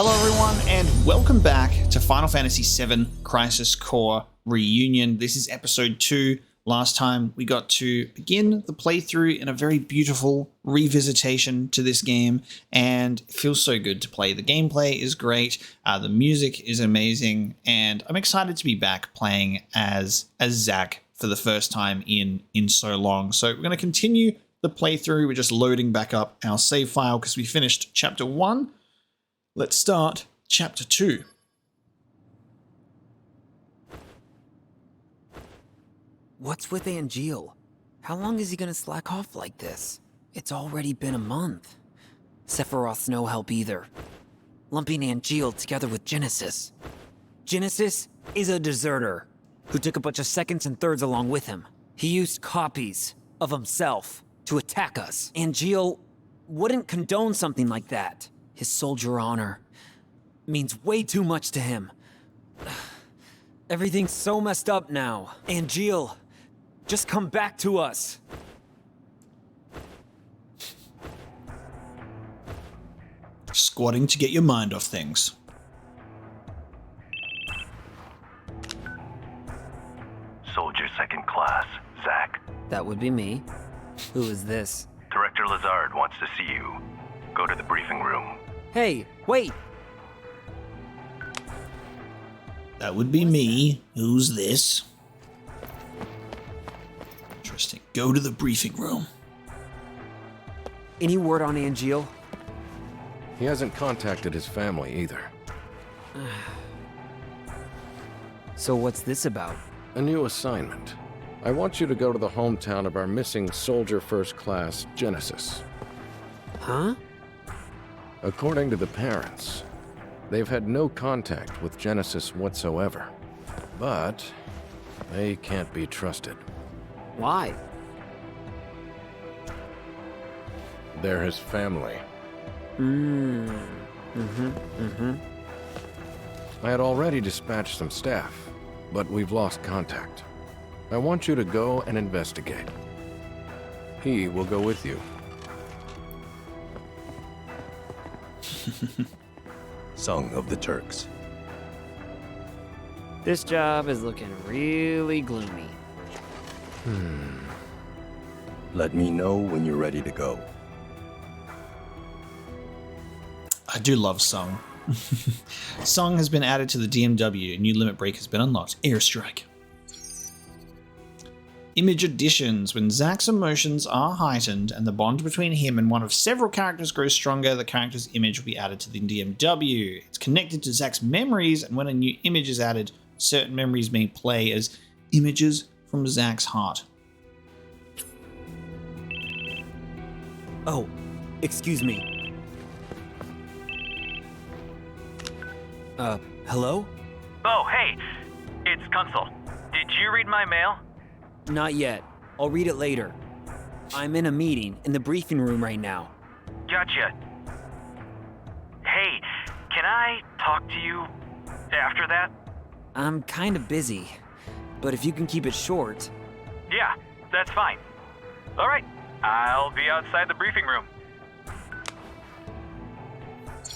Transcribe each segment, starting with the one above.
Hello everyone, and welcome back to Final Fantasy VII Crisis Core Reunion. This is episode 2. Last time we got to begin the playthrough in a very beautiful revisitation to this game, and it feels so good to play. The gameplay is great, the music is amazing, and I'm excited to be back playing as Zack for the first time in so long. So we're going to continue the playthrough. We're just loading back up our save file because we finished chapter 1. Let's start chapter 2. What's with Angeal? How long is he gonna slack off like this? It's already been a month. Sephiroth's no help either. Lumping Angeal together with Genesis. Genesis is a deserter who took a bunch of seconds and thirds along with him. He used copies of himself to attack us. Angeal wouldn't condone something like that. His soldier honor means way too much to him. Everything's so messed up now. Angeal, just come back to us. Squatting to get your mind off things. Soldier second class, Zack. That would be me. Who is this? Director Lazard wants to see you. Go to the briefing room. Hey, wait! That would be me. Who's this? Interesting. Go to the briefing room. Any word on Angeal? He hasn't contacted his family either. So what's this about? A new assignment. I want you to go to the hometown of our missing soldier first class, Genesis. Huh? According to the parents, they've had no contact with Genesis whatsoever. But they can't be trusted. Why? They're his family. I I had already dispatched some staff, but we've lost contact. I want you to go and investigate. He will go with you. Song of the Turks. This job is looking really gloomy. Let me know when you're ready to go. I do love Song. Song has been added to the DMW. A new limit break has been unlocked. Airstrike. Image additions. When Zack's emotions are heightened and the bond between him and one of several characters grows stronger, the character's image will be added to the DMW. It's connected to Zack's memories, and when a new image is added, certain memories may play as images from Zack's heart. Oh, excuse me. Hello? Oh, hey, it's Consul. Did you read my mail? Not yet. I'll read it later. I'm in a meeting in the briefing room right now. Gotcha. Hey, can I talk to you after that? I'm kind of busy, but if you can keep it short. Yeah, that's fine. All right, I'll be outside the briefing room.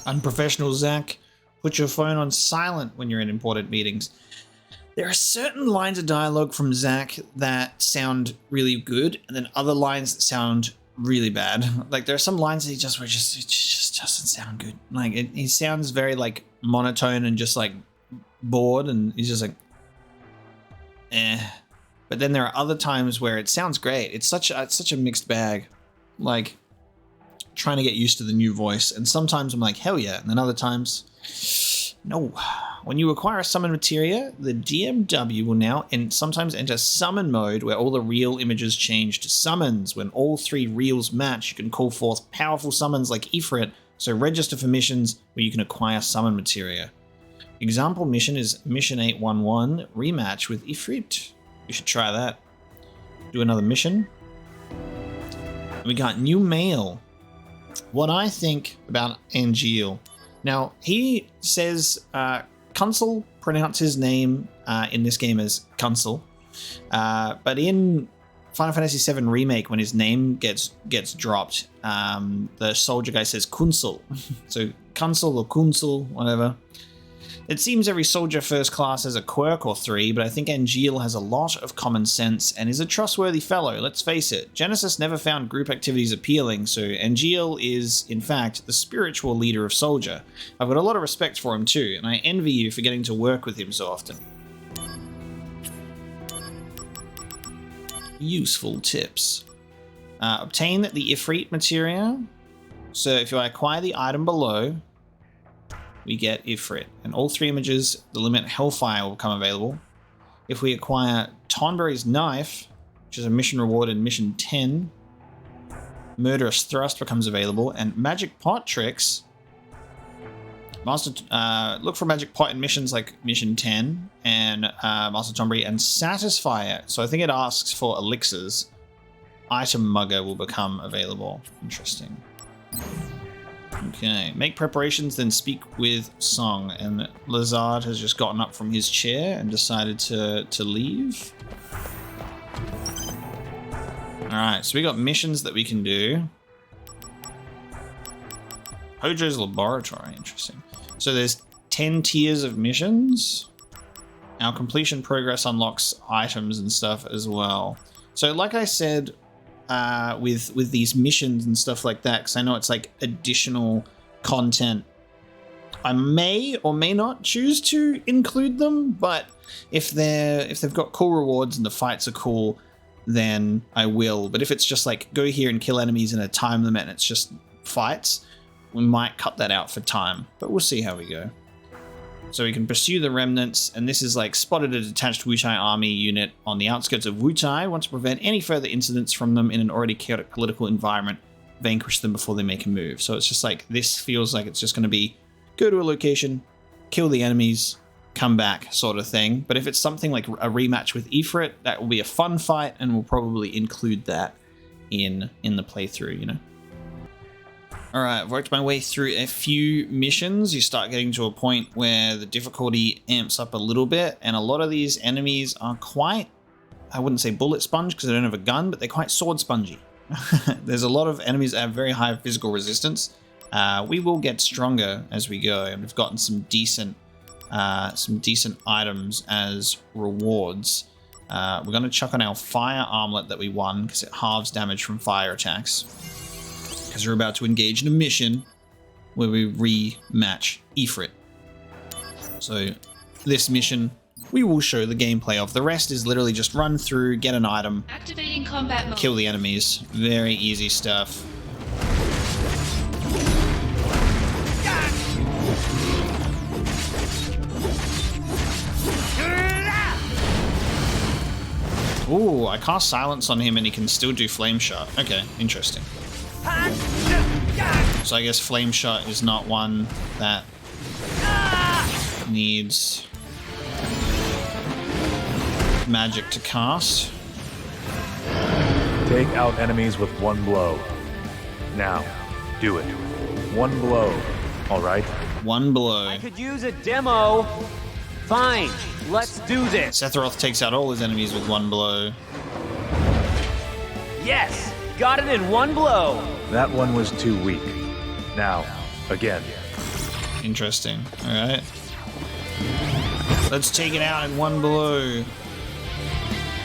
Unprofessional Zack. Put your phone on silent when you're in important meetings. There are certain lines of dialogue from Zack that sound really good, and then other lines that sound really bad. Like there are some lines that it just doesn't sound good. Like he sounds very like monotone and just like bored, and he's just like, eh. But then there are other times where it sounds great. It's such a mixed bag. Like trying to get used to the new voice, and sometimes I'm like, hell yeah, and then other times, no. When you acquire a summon materia, the DMW will now sometimes enter summon mode, where all the real images change to summons. When all 3 reals match, you can call forth powerful summons like Ifrit, so register for missions where you can acquire summon materia. Example mission is Mission 811, rematch with Ifrit. You should try that. Do another mission. We got new mail. What I think about Angeal. Now, he says Consul pronounced his name in this game as Consul, but in Final Fantasy VII Remake, when his name gets dropped, the soldier guy says Kunsel. So Kunsel or Kunsel, whatever. It seems every soldier first class has a quirk or three, but I think Angeal has a lot of common sense and is a trustworthy fellow, let's face it. Genesis never found group activities appealing, so Angeal is, in fact, the spiritual leader of Soldier. I've got a lot of respect for him too, and I envy you for getting to work with him so often. Useful tips. Obtain the Ifrit materia. So if you acquire the item below, we get Ifrit. And all 3 images, the limit Hellfire will become available. If we acquire Tonberry's Knife, which is a mission reward in mission 10, Murderous Thrust becomes available. And Magic Pot Tricks, look for Magic Pot in missions like mission 10 and Master Tonberry and Satisfier. So I think it asks for elixirs. Item Mugger will become available. Interesting. Okay, make preparations, then speak with Song. And Lazard has just gotten up from his chair and decided to leave. Alright, so we got missions that we can do. Hojo's Laboratory, interesting. So there's 10 tiers of missions. Our completion progress unlocks items and stuff as well. So like I said, with these missions and stuff like that, because I know it's like additional content, I may or may not choose to include them, but if they've got cool rewards and the fights are cool, then I will. But if it's just like go here and kill enemies in a time limit and it's just fights, we might cut that out for time, but we'll see how we go. So we can pursue the remnants, and this is like spotted a detached Wutai army unit on the outskirts of Wutai. Want to prevent any further incidents from them in an already chaotic political environment. Vanquish them before they make a move. So it's just like, this feels like it's just going to be go to a location, kill the enemies, come back sort of thing. But if it's something like a rematch with Ifrit, that will be a fun fight, and we'll probably include that in the playthrough, you know. Alright, I've worked my way through a few missions. You start getting to a point where the difficulty amps up a little bit, and a lot of these enemies are quite, I wouldn't say bullet sponge because they don't have a gun, but they're quite sword spongy. There's a lot of enemies that have very high physical resistance. We will get stronger as we go, and we've gotten some decent items as rewards. We're going to chuck on our fire armlet that we won because it halves damage from fire attacks. Because we're about to engage in a mission where we rematch Ifrit. So this mission we will show the gameplay of. The rest is literally just run through, get an item, Activating combat mode. Kill the enemies. Very easy stuff. Ooh, I cast silence on him and he can still do flame shot. Okay, interesting. So I guess flame shot is not one that needs magic to cast. Take out enemies with one blow. Now, do it. One blow, all right? One blow. I could use a demo. Fine, let's do this. Sephiroth takes out all his enemies with one blow. Yes, got it in one blow. That one was too weak. Now, again. Interesting. Alright. Let's take it out in one blow.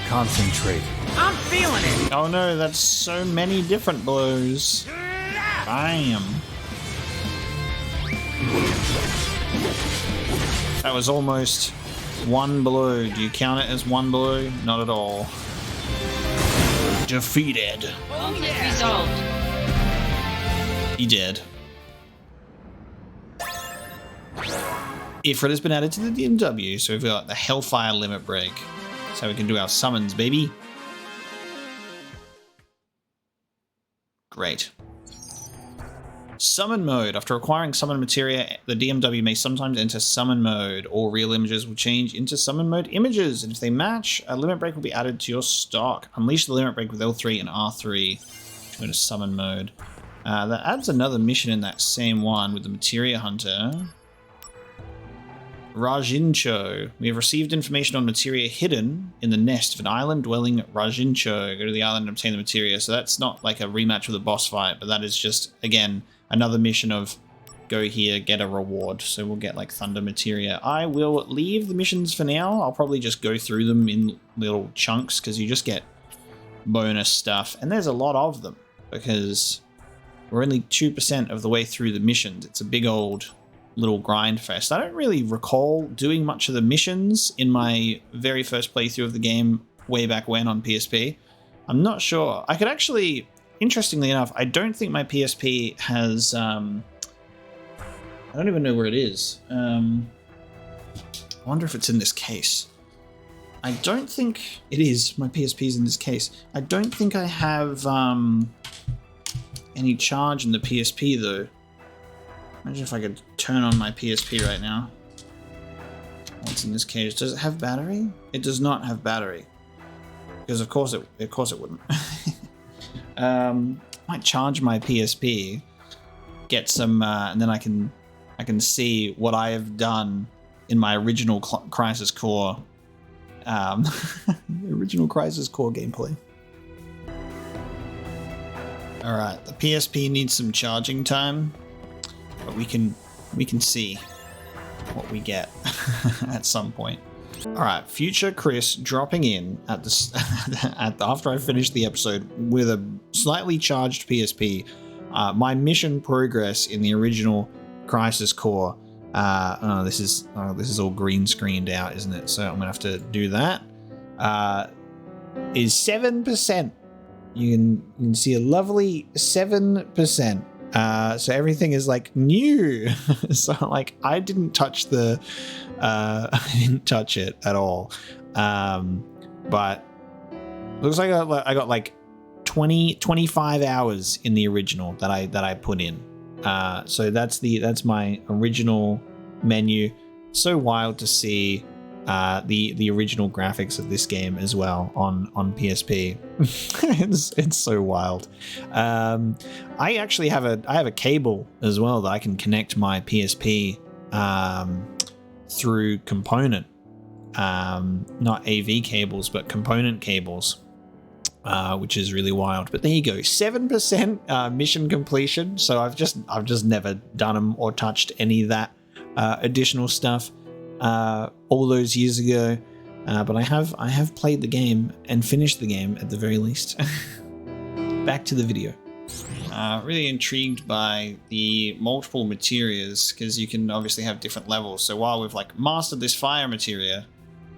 Concentrate. I'm feeling it. Oh no, that's so many different blows. Bam. That was almost one blow. Do you count it as one blow? Not at all. Defeated. Conflict resolved. He did. Ifrit has been added to the DMW, so we've got the Hellfire limit break. That's how we can do our summons, baby. Great. Summon mode. After acquiring summon materia, the DMW may sometimes enter summon mode. All real images will change into summon mode images, and if they match, a limit break will be added to your stock. Unleash the limit break with L3 and R3 to go to summon mode. That adds another mission in that same one with the materia hunter. Rajincho. We have received information on materia hidden in the nest of an island-dwelling Rajincho. Go to the island and obtain the materia. So that's not like a rematch with a boss fight, but that is just, again, another mission of go here, get a reward. So we'll get like thunder materia. I will leave the missions for now. I'll probably just go through them in little chunks because you just get bonus stuff. And there's a lot of them because we're only 2% of the way through the missions. It's a big old little grind fest. I don't really recall doing much of the missions in my very first playthrough of the game way back when on PSP. I'm not sure. I could actually, interestingly enough, I don't think my PSP has... I don't even know where it is. I wonder if it's in this case. I don't think it is. My PSP is in this case. I don't think I have any charge in the PSP though. Imagine if I could turn on my PSP right now. What's in this case? Does it have battery? It does not have battery. Because of course it wouldn't. Might charge my PSP, get some, and then I can see what I have done in my original Crisis Core, original Crisis Core gameplay. All right, the PSP needs some charging time, but we can see what we get at some point. All right, future Chris dropping in at the after I finish the episode with a slightly charged PSP. My mission progress in the original Crisis Core. This is all green screened out, isn't it? So I'm gonna have to do that. Is 7%. You can see a lovely 7%. So everything is like new. So like I didn't touch I didn't touch it at all. But looks like I got like 25 hours in the original that I put in. So that's my original menu. So wild to see the original graphics of this game as well on PSP. it's so wild. I actually have a cable as well that I can connect my PSP through component, not AV cables but component cables. Which is really wild. But there you go, 7% mission completion. So I've just never done them or touched any of that additional stuff all those years ago. But I have played the game and finished the game at the very least. Back to the video. Really intrigued by the multiple materias because you can obviously have different levels. So while we've like mastered this fire materia,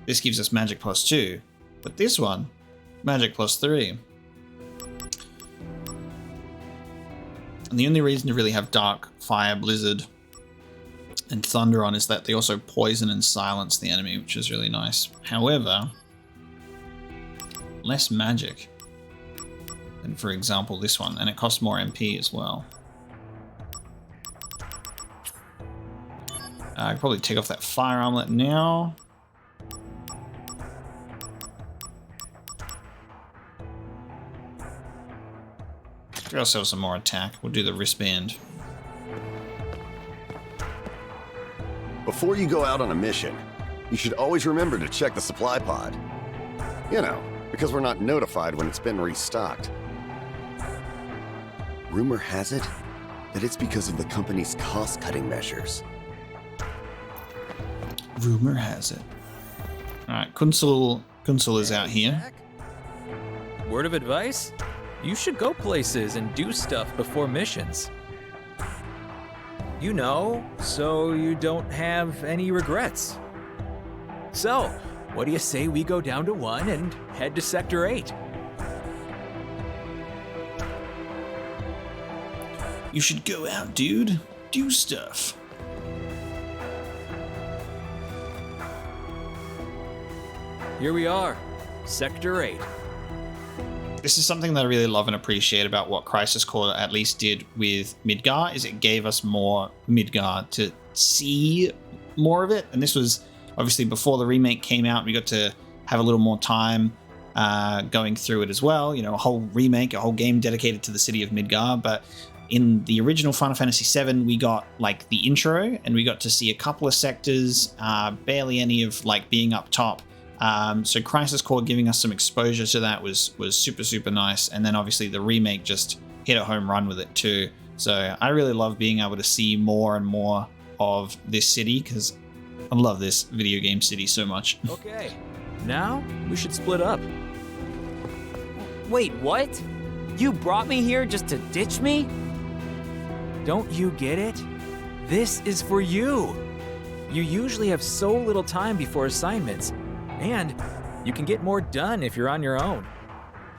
this gives us magic +2, but this one, magic +3. And the only reason to really have dark, fire, blizzard, and thunder on is that they also poison and silence the enemy, which is really nice. However, less magic than, for example, this one, and it costs more MP as well. I could probably take off that fire armlet now. Give ourselves some more attack. We'll do the wristband. Before you go out on a mission, you should always remember to check the supply pod. You know, because we're not notified when it's been restocked. Rumor has it that it's because of the company's cost-cutting measures. Rumor has it. Alright, Kunsul is out here. Word of advice? You should go places and do stuff before missions. You know, so you don't have any regrets. So, what do you say we go down to 1 and head to Sector 8? You should go out, dude. Do stuff. Here we are, Sector 8. This is something that I really love and appreciate about what Crisis Core at least did with Midgar, is it gave us more Midgar to see more of it. And this was obviously before the remake came out. We got to have a little more time going through it as well. You know, a whole remake, a whole game dedicated to the city of Midgar. But in the original Final Fantasy VII, we got like the intro, and we got to see a couple of sectors, barely any of like being up top. So Crisis Core giving us some exposure to that was super, super nice. And then obviously the remake just hit a home run with it too. So I really love being able to see more and more of this city, because I love this video game city so much. Okay, now we should split up. Wait, what? You brought me here just to ditch me? Don't you get it? This is for you. You usually have so little time before assignments, and you can get more done if you're on your own.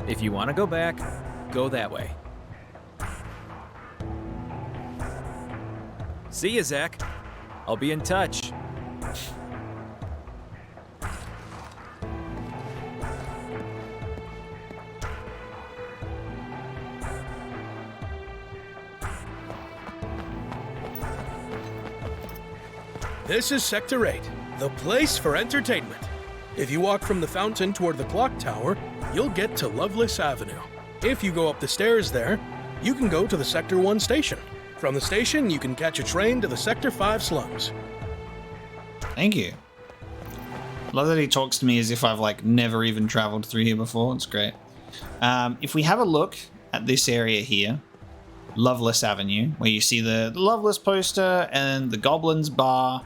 If you want to go back, go that way. See ya, Zack. I'll be in touch. This is Sector 8, the place for entertainment. If you walk from the fountain toward the clock tower, you'll get to Loveless Avenue. If you go up the stairs there, you can go to the Sector 1 station. From the station, you can catch a train to the Sector 5 slums. Thank you. Love that he talks to me as if I've like never even traveled through here before. It's great. If we have a look at this area here, Loveless Avenue, where you see the Loveless poster and the Goblins bar,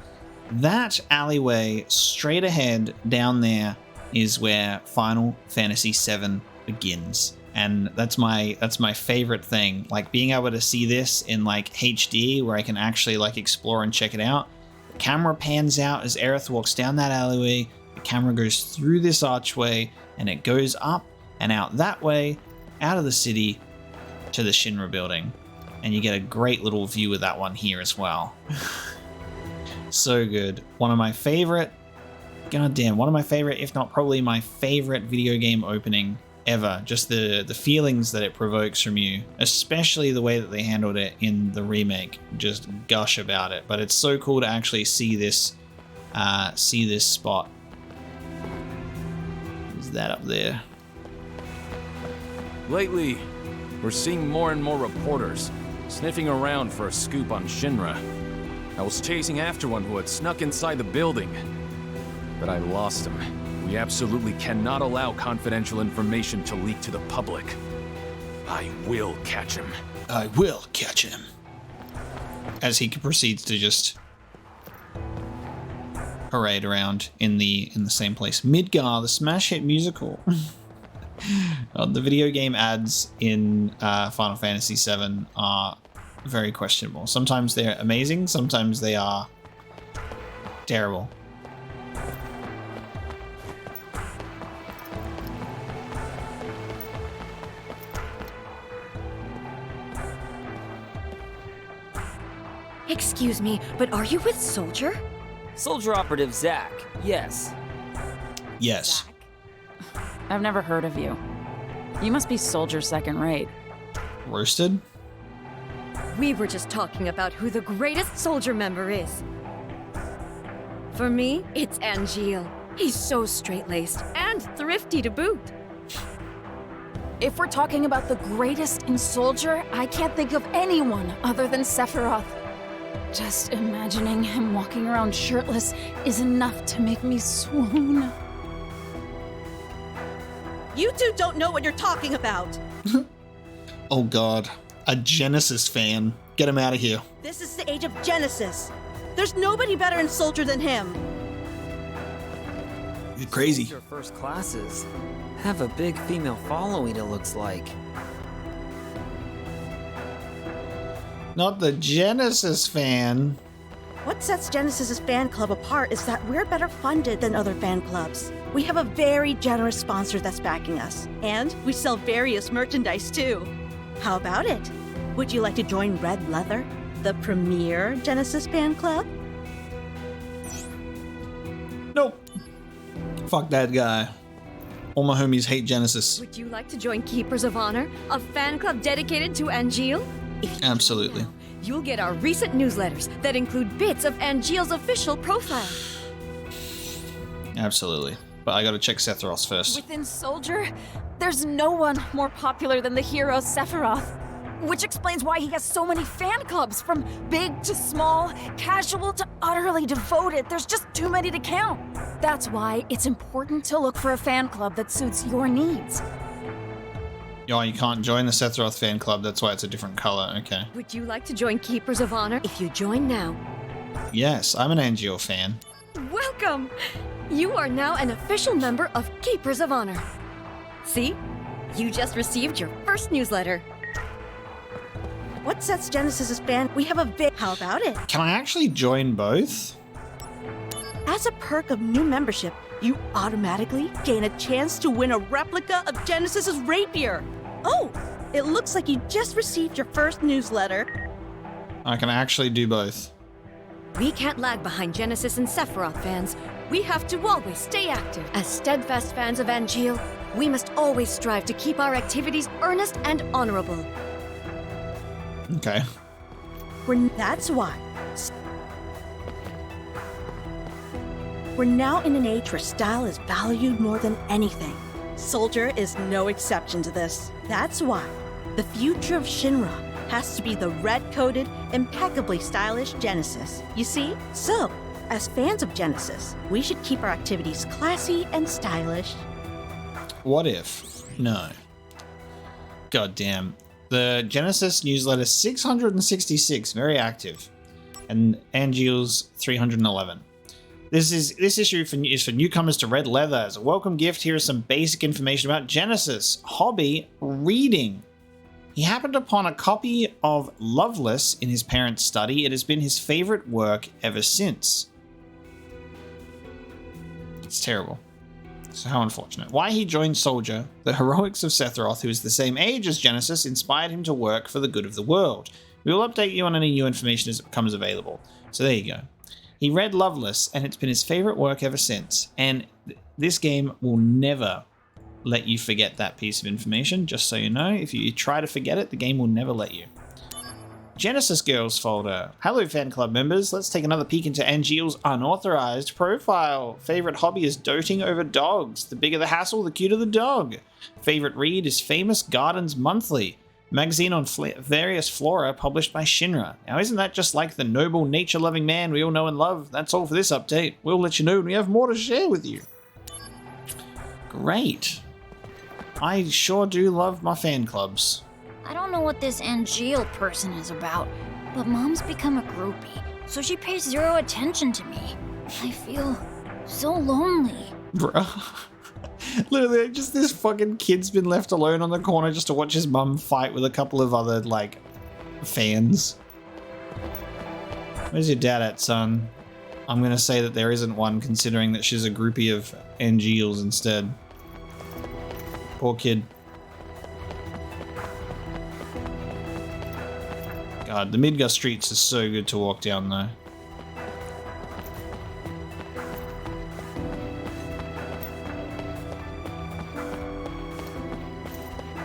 that alleyway straight ahead down there is where Final Fantasy VII begins. And that's my favorite thing, like being able to see this in like HD where I can actually like explore and check it out. The camera pans out as Aerith walks down that alleyway, the camera goes through this archway and it goes up and out that way, out of the city to the Shinra building. And you get a great little view of that one here as well. So good. One of my favorite, if not probably my favorite video game opening ever. Just the feelings that it provokes from you, especially the way that they handled it in the remake. Just gush about it. But it's so cool to actually see this spot. Is that up there? Lately, we're seeing more and more reporters sniffing around for a scoop on Shinra. I was chasing after one who had snuck inside the building, but I lost him. We absolutely cannot allow confidential information to leak to the public. I will catch him. I will catch him. As he proceeds to just parade around in the same place. Midgar, the smash hit musical. The video game ads in Final Fantasy VII are very questionable. Sometimes they're amazing, sometimes they are terrible. Excuse me, but are you with Soldier? Soldier Operative Zack, yes. Yes. Zack? I've never heard of you. You must be Soldier second rate. Roasted? We were just talking about who the greatest Soldier member is. For me, it's Angeal. He's so straight-laced and thrifty to boot. If we're talking about the greatest in Soldier, I can't think of anyone other than Sephiroth. Just imagining him walking around shirtless is enough to make me swoon. You two don't know what you're talking about. Oh god. A Genesis fan. Get him out of here. This is the age of Genesis. There's nobody better in Soldier than him. You're crazy. Soldier first classes have a big female following, it looks like. Not the Genesis fan. What sets Genesis's fan club apart is that we're better funded than other fan clubs. We have a very generous sponsor that's backing us, and we sell various merchandise too. How about it? Would you like to join Red Leather, the premier Genesis fan club? Nope. Fuck that guy. All my homies hate Genesis. Would you like to join Keepers of Honor, a fan club dedicated to Angeal? Absolutely. You'll get our recent newsletters that include bits of Angeal's official profile. Absolutely. But I gotta check Sephiroth first. Within Soldier, there's no one more popular than the hero Sephiroth. Which explains why he has so many fan clubs, from big to small, casual to utterly devoted. There's just too many to count. That's why it's important to look for a fan club that suits your needs. Oh, you can't join the Sephiroth fan club, that's why it's a different color. Okay. Would you like to join Keepers of Honor? If you join now. Yes, I'm an Angeal fan. Welcome! You are now an official member of Keepers of Honor. See? You just received your first newsletter. What sets Genesis's fan? We have a How about it? Can I actually join both? As a perk of new membership, you automatically gain a chance to win a replica of Genesis's rapier. Oh, it looks like you just received your first newsletter. I can actually do both. We can't lag behind Genesis and Sephiroth fans. We have to always stay active. As steadfast fans of Angeal, we must always strive to keep our activities earnest and honorable. Okay. That's why. We're now in an age where style is valued more than anything. Soldier is no exception to this. That's why the future of Shinra has to be the red-coated, impeccably stylish Genesis. You see? So, as fans of Genesis, we should keep our activities classy and stylish. What if? No. God damn. The Genesis newsletter 666, very active. And Angeal's 311. This issue is for newcomers to Red Leather. As a welcome gift, here is some basic information about Genesis. Hobby, reading. He happened upon a copy of Loveless in his parents' study. It has been his favorite work ever since. It's terrible. So how unfortunate. Why he joined Soldier. The heroics of Sephiroth, who is the same age as Genesis, inspired him to work for the good of the world. We will update you on any new information as it becomes available. So there you go. He read Loveless, and it's been his favorite work ever since. And this game will never let you forget that piece of information, just so you know. If you try to forget it, the game will never let you. Genesis Girls folder. Hello, fan club members. Let's take another peek into Angeal's unauthorized profile. Favorite hobby is doting over dogs. The bigger the hassle, the cuter the dog. Favorite read is Famous Gardens Monthly, magazine on various flora published by Shinra. Now, isn't that just like the noble, nature-loving man we all know and love? That's all for this update. We'll let you know when we have more to share with you. Great. I sure do love my fan clubs. I don't know what this Angeal person is about, but Mom's become a groupie, so she pays zero attention to me. I feel so lonely. Bruh. Literally, just this fucking kid's been left alone on the corner just to watch his mum fight with a couple of other, like, fans. Where's your dad at, son? I'm gonna say that there isn't one, considering that she's a groupie of Angeals instead. Poor kid. God, the Midgar streets are so good to walk down, though.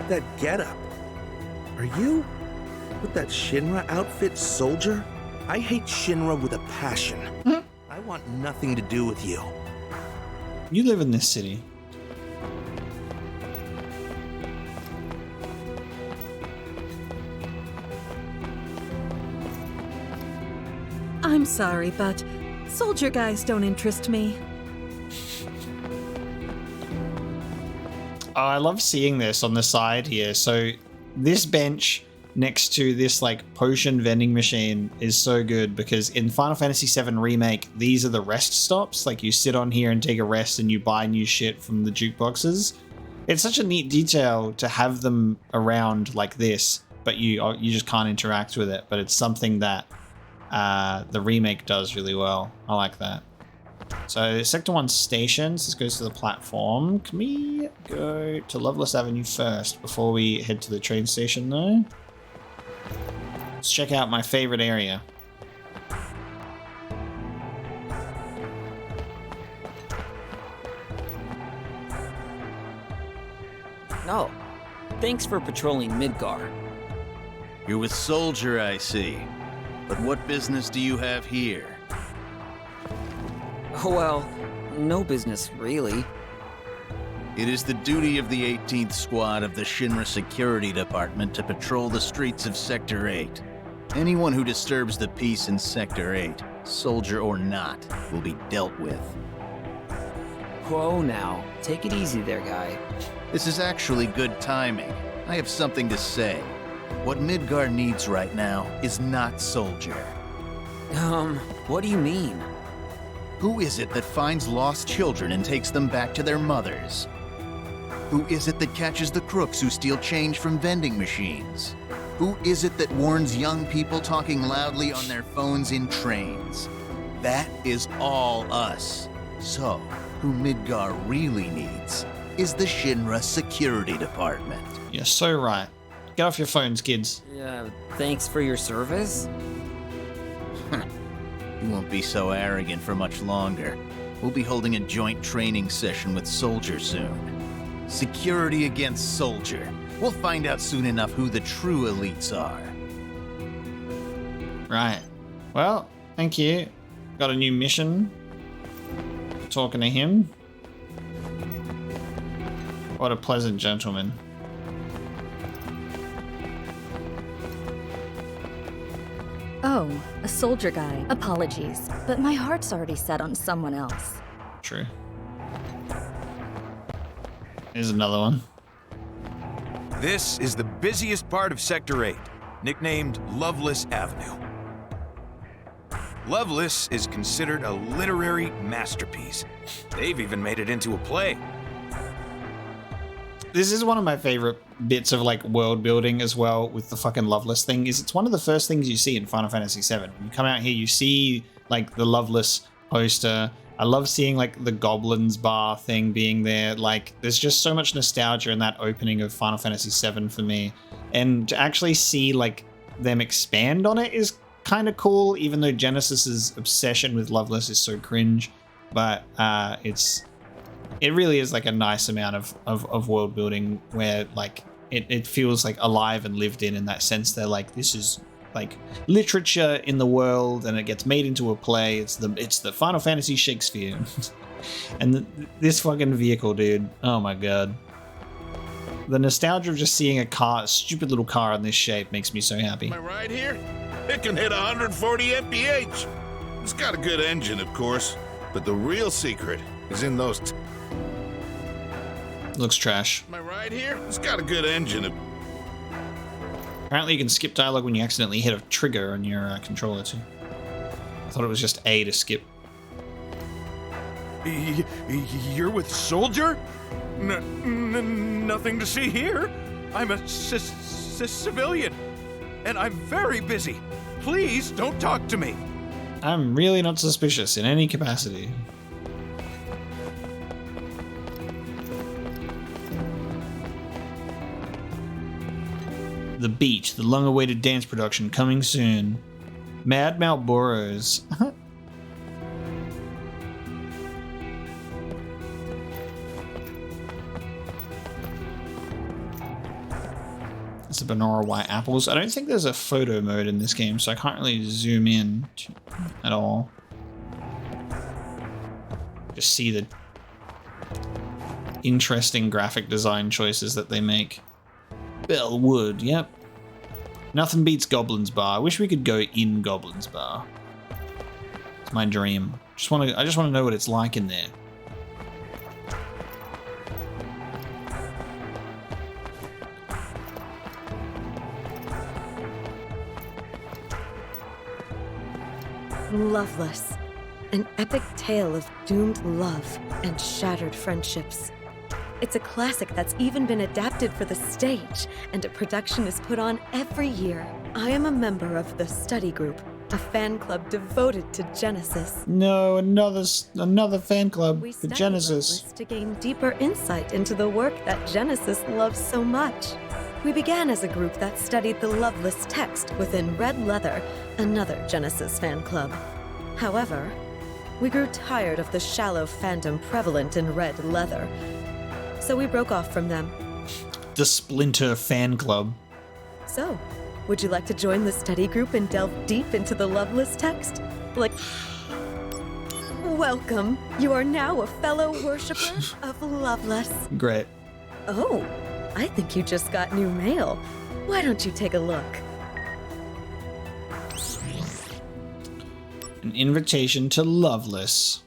That getup. Are you with that Shinra outfit, Soldier? I hate Shinra with a passion. I want nothing to do with you. You live in this city. I'm sorry, but soldier guys don't interest me. Oh, I love seeing this on the side here. So this bench next to this like potion vending machine is so good because in Final Fantasy VII Remake, these are the rest stops. Like you sit on here and take a rest and you buy new shit from the jukeboxes. It's such a neat detail to have them around like this, but you just can't interact with it. But it's something that the remake does really well. I like that. So Sector 1 stations, this goes to the platform. Can we go to Loveless Avenue first before we head to the train station though? Let's check out my favorite area. Oh, thanks for patrolling Midgar. You're with Soldier, I see. But what business do you have here? Well, no business, really. It is the duty of the 18th Squad of the Shinra Security Department to patrol the streets of Sector 8. Anyone who disturbs the peace in Sector 8, soldier or not, will be dealt with. Whoa now, take it easy there, guy. This is actually good timing. I have something to say. What Midgar needs right now is not soldier. What do you mean? Who is it that finds lost children and takes them back to their mothers? Who is it that catches the crooks who steal change from vending machines? Who is it that warns young people talking loudly on their phones in trains? That is all us. So, who Midgar really needs is the Shinra Security Department. You're so right. Get off your phones, kids. Thanks for your service? You won't be so arrogant for much longer. We'll be holding a joint training session with Soldier soon. Security against Soldier. We'll find out soon enough who the true elites are. Right. Well, thank you. Got a new mission. Talking to him. What a pleasant gentleman. Oh, a soldier guy. Apologies, but my heart's already set on someone else. True. Here's another one. This is the busiest part of Sector 8, nicknamed Loveless Avenue. Loveless is considered a literary masterpiece. They've even made it into a play. This is one of my favorite bits of like world building as well with the fucking Loveless thing. Is it's one of the first things you see in Final Fantasy VII. When you come out here, you see like the Loveless poster. I love seeing like the Goblins bar thing being there. Like there's just so much nostalgia in that opening of Final Fantasy VII for me. And to actually see like them expand on it is kind of cool, even though Genesis's obsession with Loveless is so cringe. But it really is like a nice amount of world building where like it feels like alive and lived in that sense. They're like, this is like literature in the world and it gets made into a play. It's the Final Fantasy Shakespeare. And this fucking vehicle, dude. Oh my god. The nostalgia of just seeing a stupid little car in this shape makes me so happy. Am I right here? It can hit 140 mph. It's got a good engine, of course, but the real secret is in those looks trash. Am I right here? It's got a good engine. Apparently you can skip dialogue when you accidentally hit a trigger on your controller too. I thought it was just A to skip. You're with Soldier? Nothing to see here. I'm a civilian, and I'm very busy. Please don't talk to me. I'm really not suspicious in any capacity. The Beach, the long-awaited dance production coming soon. Mad Malboros. It's the Banora white apples. I don't think there's a photo mode in this game, so I can't really zoom in at all. Just see the interesting graphic design choices that they make. Bellwood, yep. Nothing beats Goblin's Bar. I wish we could go in Goblin's Bar. It's my dream. I just want to know what it's like in there. Loveless. An epic tale of doomed love and shattered friendships. It's a classic that's even been adapted for the stage, and a production is put on every year. I am a member of the study group, a fan club devoted to Genesis. No, another fan club for Genesis. Loveless to gain deeper insight into the work that Genesis loves so much. We began as a group that studied the Loveless text within Red Leather, another Genesis fan club. However, we grew tired of the shallow fandom prevalent in Red Leather, so we broke off from them. The Splinter fan club. So, would you like to join the study group and delve deep into the Loveless text? Like, Welcome. You are now a fellow worshiper of Loveless. Great. Oh, I think you just got new mail. Why don't you take a look? An invitation to Loveless.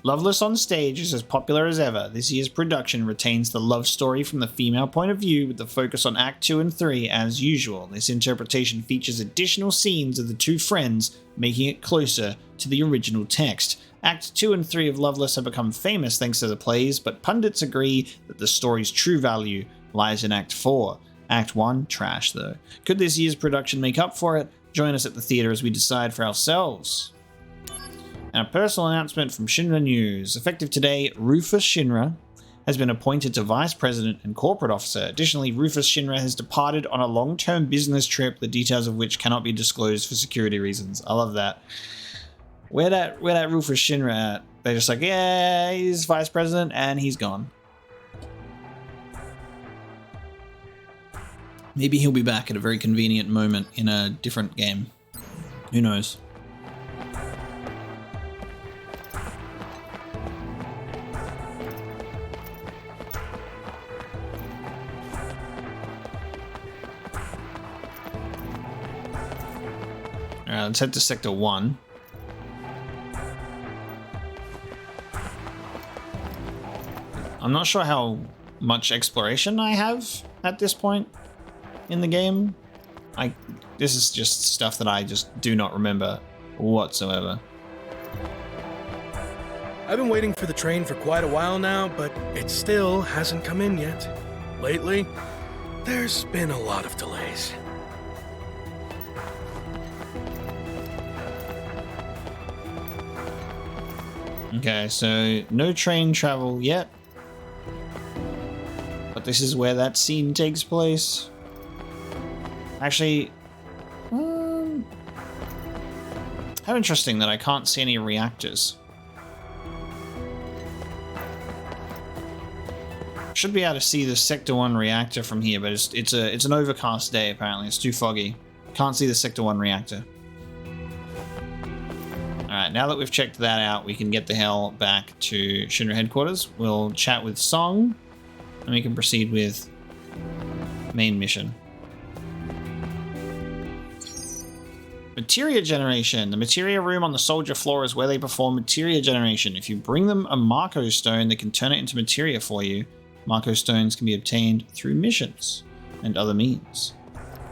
Loveless on stage is as popular as ever. This year's production retains the love story from the female point of view with the focus on Act 2 and 3 as usual. This interpretation features additional scenes of the two friends, making it closer to the original text. Act 2 and 3 of Loveless have become famous thanks to the plays, but pundits agree that the story's true value lies in Act 4. Act 1, trash though. Could this year's production make up for it? Join us at the theatre as we decide for ourselves. And a personal announcement from Shinra News. Effective today, Rufus Shinra has been appointed to Vice President and Corporate Officer. Additionally, Rufus Shinra has departed on a long-term business trip, the details of which cannot be disclosed for security reasons. I love that. Where that Rufus Shinra at? They're just like, yeah, he's Vice President and he's gone. Maybe he'll be back at a very convenient moment in a different game. Who knows? Alright, let's head to Sector 1. I'm not sure how much exploration I have at this point in the game. This is just stuff that I just do not remember whatsoever. I've been waiting for the train for quite a while now, but it still hasn't come in yet. Lately, there's been a lot of delays. Okay, so no train travel yet. But this is where that scene takes place. Actually, how interesting that I can't see any reactors. Should be able to see the Sector 1 reactor from here, but it's an overcast day apparently. It's too foggy. Can't see the Sector 1 reactor. Alright, now that we've checked that out, we can get the hell back to Shinra headquarters. We'll chat with Song, and we can proceed with main mission. Materia generation. The materia room on the soldier floor is where they perform materia generation. If you bring them a Marco stone, they can turn it into materia for you. Marco stones can be obtained through missions and other means.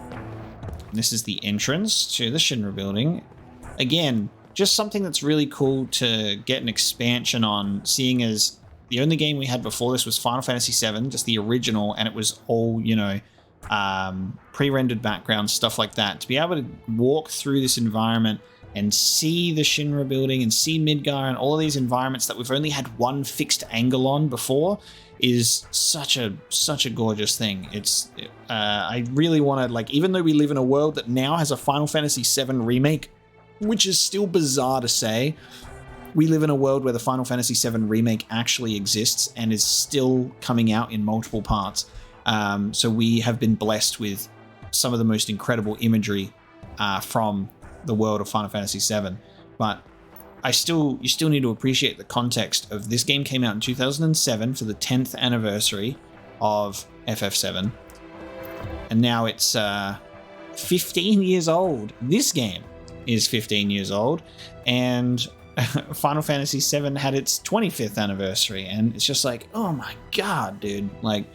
And this is the entrance to the Shinra building. Again, just something that's really cool to get an expansion on, seeing as the only game we had before this was Final Fantasy VII, just the original, and it was all, you know, pre-rendered background, stuff like that. To be able to walk through this environment and see the Shinra building and see Midgar and all of these environments that we've only had one fixed angle on before is such a gorgeous thing. I really want to, like, even though we live in a world that now has a Final Fantasy VII remake, which is still bizarre to say, we live in a world where the Final Fantasy VII remake actually exists and is still coming out in multiple parts. So we have been blessed with some of the most incredible imagery from the world of Final Fantasy VII. But you still need to appreciate the context of this game came out in 2007 for the 10th anniversary of FF7. And now it's 15 years old. This game is 15 years old. And Final Fantasy VII had its 25th anniversary. And it's just like, oh my god, dude. Like,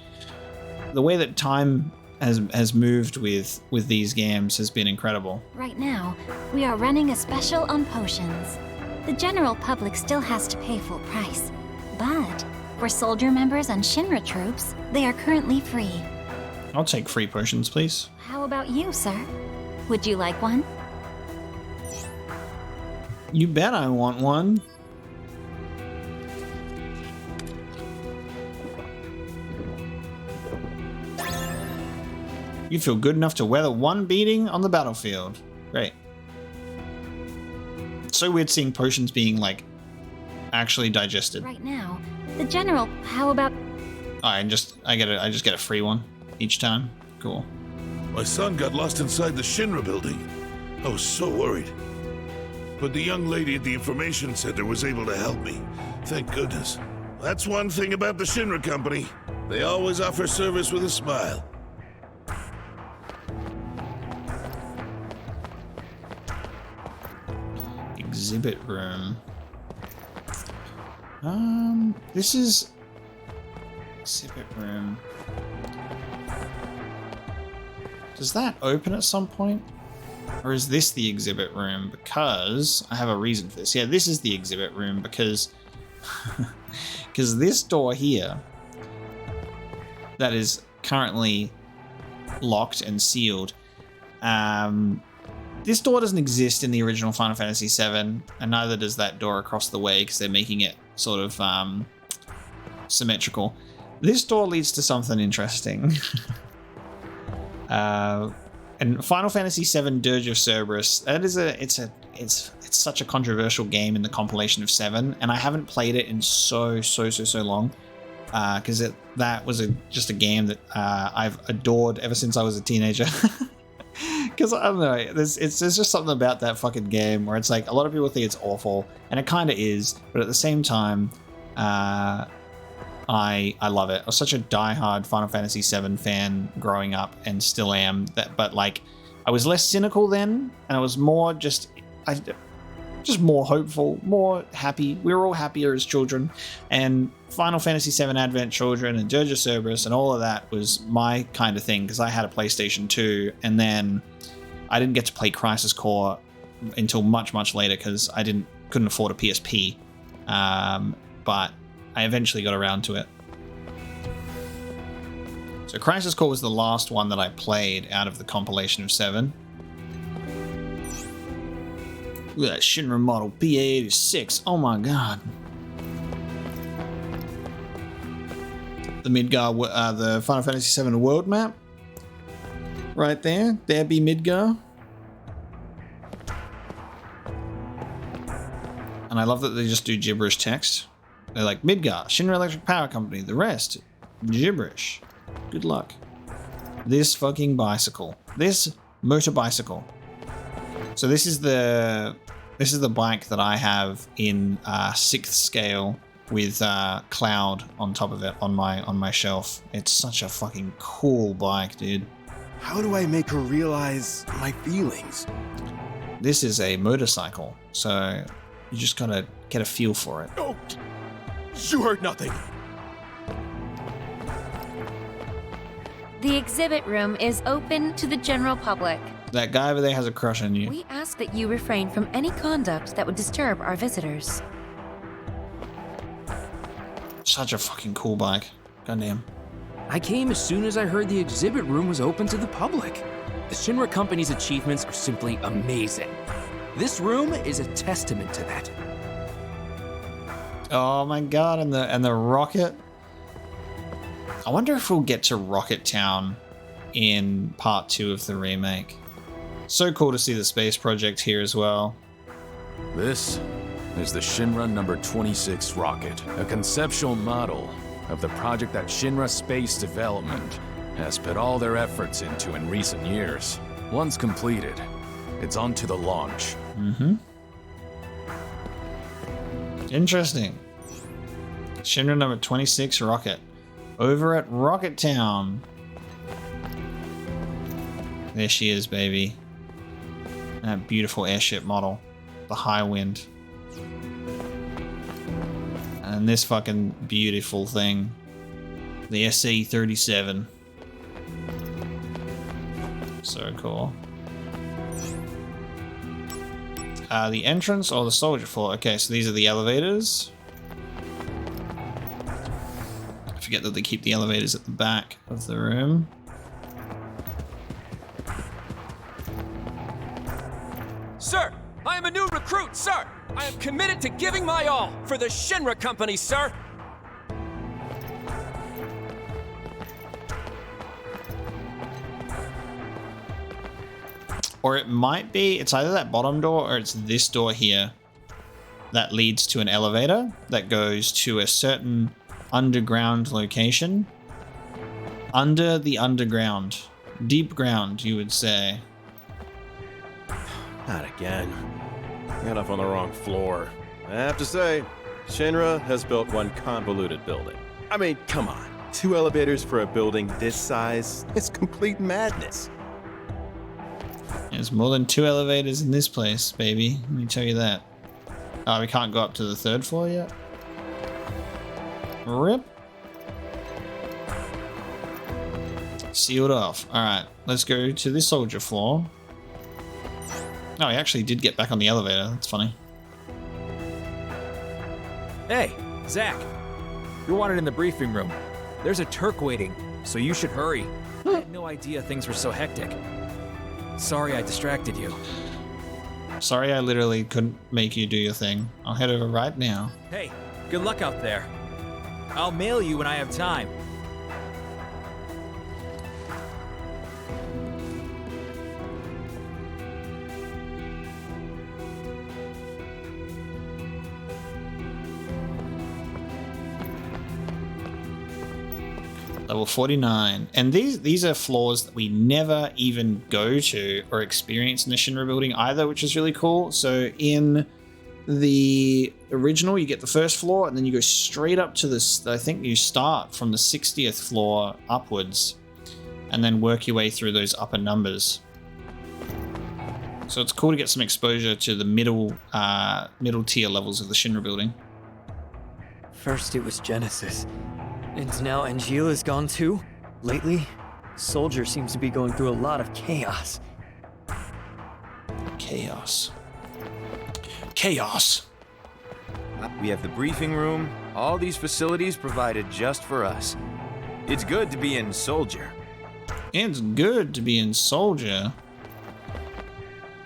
the way that time has moved with these games has been incredible. Right now, we are running a special on potions. The general public still has to pay full price, but for soldier members and Shinra troops, they are currently free. I'll take free potions, please. How about you, sir? Would you like one? You bet I want one. You feel good enough to weather one beating on the battlefield. Great. It's so weird seeing potions being, like, actually digested. Right now, the general, how about... I just get a free one each time. Cool. My son got lost inside the Shinra building. I was so worried. but the young lady at the information center was able to help me. Thank goodness. That's one thing about the Shinra Company. They always offer service with a smile. Exhibit room. This is exhibit room. Does that open at some point? Or is this the exhibit room? Because I have a reason for this. Yeah, this is the exhibit room because because this door here that is currently locked and sealed. This door doesn't exist in the original Final Fantasy VII, and neither does that door across the way because they're making it sort of symmetrical. This door leads to something interesting. And Final Fantasy VII Dirge of Cerberus, that is it's such a controversial game in the compilation of 7, and I haven't played it in so long. Because that was just a game that I've adored ever since I was a teenager. Because I don't know, there's just something about that fucking game where it's like a lot of people think it's awful, and it kind of is, but at the same time, I love it. I was such a diehard Final Fantasy VII fan growing up, and still am. But like, I was less cynical then, and I was more just more hopeful, more happy. We were all happier as children, and Final Fantasy VII Advent Children and Dirge of Cerberus and all of that was my kind of thing because I had a PlayStation 2, and then I didn't get to play Crisis Core until much later because I couldn't afford a PSP. But I eventually got around to it. So Crisis Core was the last one that I played out of the compilation of 7. Look at that Shinra model PA-86. Oh my god. The Midgar, the Final Fantasy VII world map. Right there. There be Midgar. And I love that they just do gibberish text. They're like, Midgar, Shinra Electric Power Company. The rest, gibberish. Good luck. This fucking bicycle. This motor bicycle. So this is the bike that I have in 6th scale with Cloud on top of it on my shelf. It's such a fucking cool bike, dude. How do I make her realize my feelings? This is a motorcycle, so you just gotta get a feel for it. Oh, you heard nothing. The exhibit room is open to the general public. That guy over there has a crush on you. We ask that you refrain from any conduct that would disturb our visitors. Such a fucking cool bike. Goddamn. I came as soon as I heard the exhibit room was open to the public. The Shinra Company's achievements are simply amazing. This room is a testament to that. Oh my god, and the rocket. I wonder if we'll get to Rocket Town in part 2 of the remake. So cool to see the space project here as well. This is the Shinra number 26 rocket, a conceptual model of the project that Shinra Space Development has put all their efforts into in recent years. Once completed, it's on to the launch. Mm-hmm. Interesting. Shinra number 26 rocket. Over at Rocket Town. There she is, baby. That beautiful airship model. The High Wind. And this fucking beautiful thing. The SC-37. So cool. The entrance or the soldier floor? Okay, so these are the elevators. I forget that they keep the elevators at the back of the room. Sir, I am a new recruit, sir! I am committed to giving my all for the Shinra Company, sir! Or it might be, it's either that bottom door or it's this door here that leads to an elevator that goes to a certain underground location. Under the underground. Deep ground, you would say. Not again. Got up on the wrong floor. I have to say, Shinra has built one convoluted building. I mean, come on. 2 elevators for a building this size? It's complete madness. There's more than 2 elevators in this place, baby. Let me tell you that. Oh, we can't go up to the 3rd floor yet? Rip. Sealed off. Alright, let's go to the soldier floor. Oh, he actually did get back on the elevator. That's funny. Hey, Zack. You're wanted in the briefing room. There's a Turk waiting, so you should hurry. I had no idea things were so hectic. Sorry I distracted you. Sorry I literally couldn't make you do your thing. I'll head over right now. Hey, good luck out there. I'll mail you when I have time. Level 49. And these are floors that we never even go to or experience in the Shinra building either, which is really cool. So in the original, you get the 1st floor, and then you go straight up to this. I think you start from the 60th floor upwards, and then work your way through those upper numbers. So it's cool to get some exposure to the middle tier levels of the Shinra building. First it was Genesis, and now Angeal is gone too? Lately, Soldier seems to be going through a lot of chaos. Chaos. Chaos. We have the briefing room, all these facilities provided just for us. It's good to be in Soldier. It's good to be in Soldier.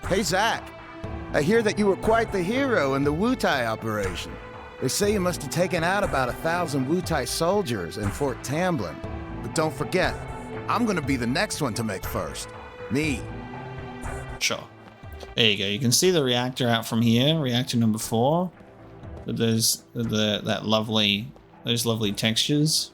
Hey, Zack. I hear that you were quite the hero in the Wutai operation. They say you must have taken out about 1,000 Wutai soldiers in Fort Tamblin. But don't forget, I'm gonna be the next one to make first. Me. Sure. There you go. You can see the reactor out from here, reactor number 4. With those lovely textures.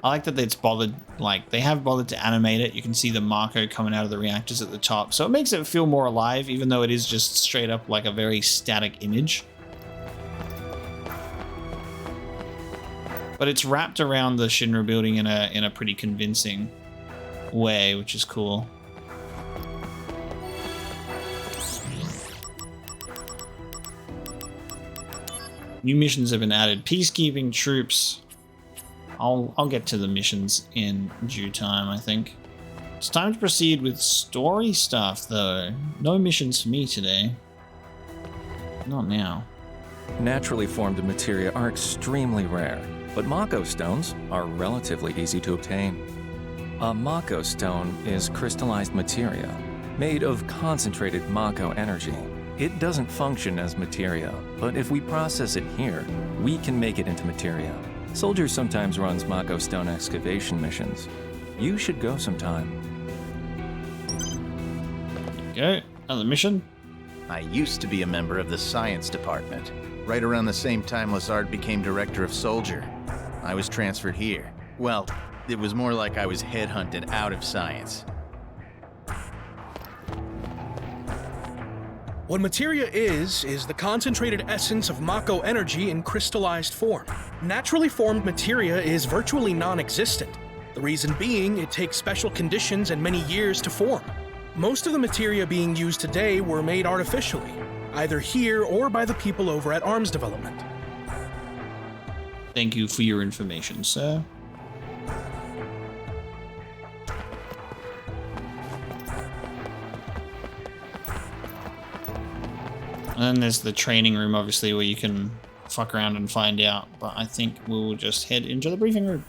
I like that it's bothered, like they have bothered to animate it. You can see the Mako coming out of the reactors at the top. So it makes it feel more alive, even though it is just straight up like a very static image. But it's wrapped around the Shinra building in a pretty convincing way, which is cool. New missions have been added. Peacekeeping troops. I'll get to the missions in due time, I think. It's time to proceed with story stuff, though. No missions for me today. Not now. Naturally formed materia are extremely rare, but Mako stones are relatively easy to obtain. A Mako stone is crystallized materia, made of concentrated Mako energy. It doesn't function as materia, but if we process it here, we can make it into materia. Soldier sometimes runs Mako stone excavation missions. You should go sometime. Go. Another mission. I used to be a member of the science department. Right around the same time Lazard became director of Soldier. I was transferred here. Well, it was more like I was headhunted out of science. What materia is the concentrated essence of Mako energy in crystallized form. Naturally formed materia is virtually non-existent. The reason being, it takes special conditions and many years to form. Most of the materia being used today were made artificially, either here or by the people over at Arms Development. Thank you for your information, sir. And then there's the training room, obviously, where you can fuck around and find out. But I think we'll just head into the briefing room.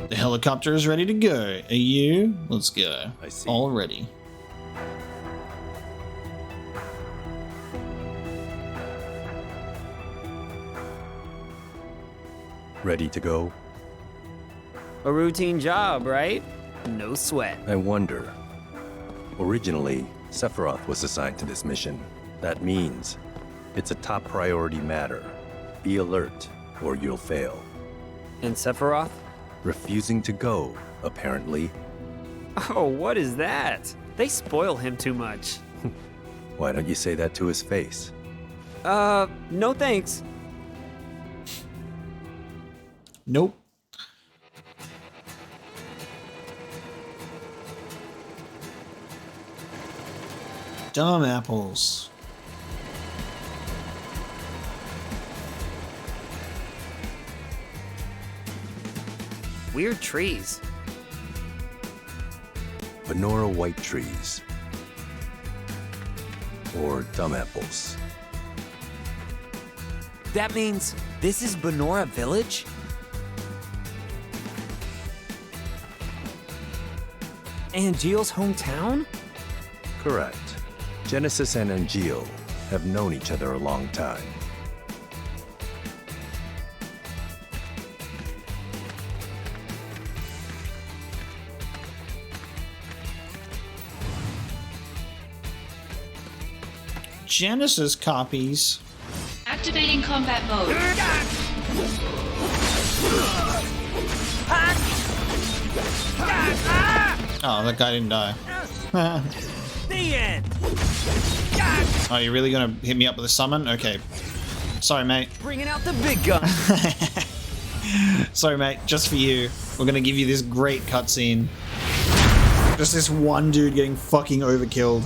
The helicopter is ready to go. Are you? Let's go. I see. All ready. Ready to go? A routine job, right? No sweat. I wonder. Originally, Sephiroth was assigned to this mission. That means it's a top priority matter. Be alert, or you'll fail. And Sephiroth? Refusing to go, apparently. Oh, what is that? They spoil him too much. Why don't you say that to his face? No thanks. Nope. Dumb apples. Weird trees. Banora white trees. Or dumb apples. That means this is Banora Village? Angeal's hometown? Correct. Genesis and Angeal have known each other a long time. Genesis copies. Activating combat mode. Oh, that guy didn't die. The end. Oh, you're really gonna hit me up with a summon? Okay. Sorry, mate. Bringing out the big gun. Sorry, mate. Just for you. We're gonna give you this great cutscene. Just this one dude getting fucking overkilled.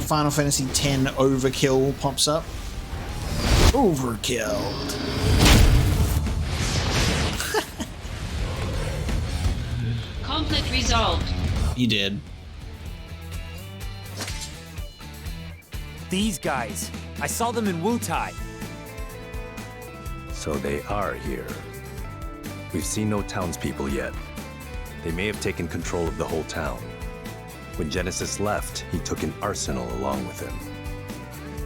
Final Fantasy X Overkill pops up. Overkill. Conflict resolved. You did. These guys. I saw them in Wutai. So they are here. We've seen no townspeople yet. They may have taken control of the whole town. When Genesis left, he took an arsenal along with him.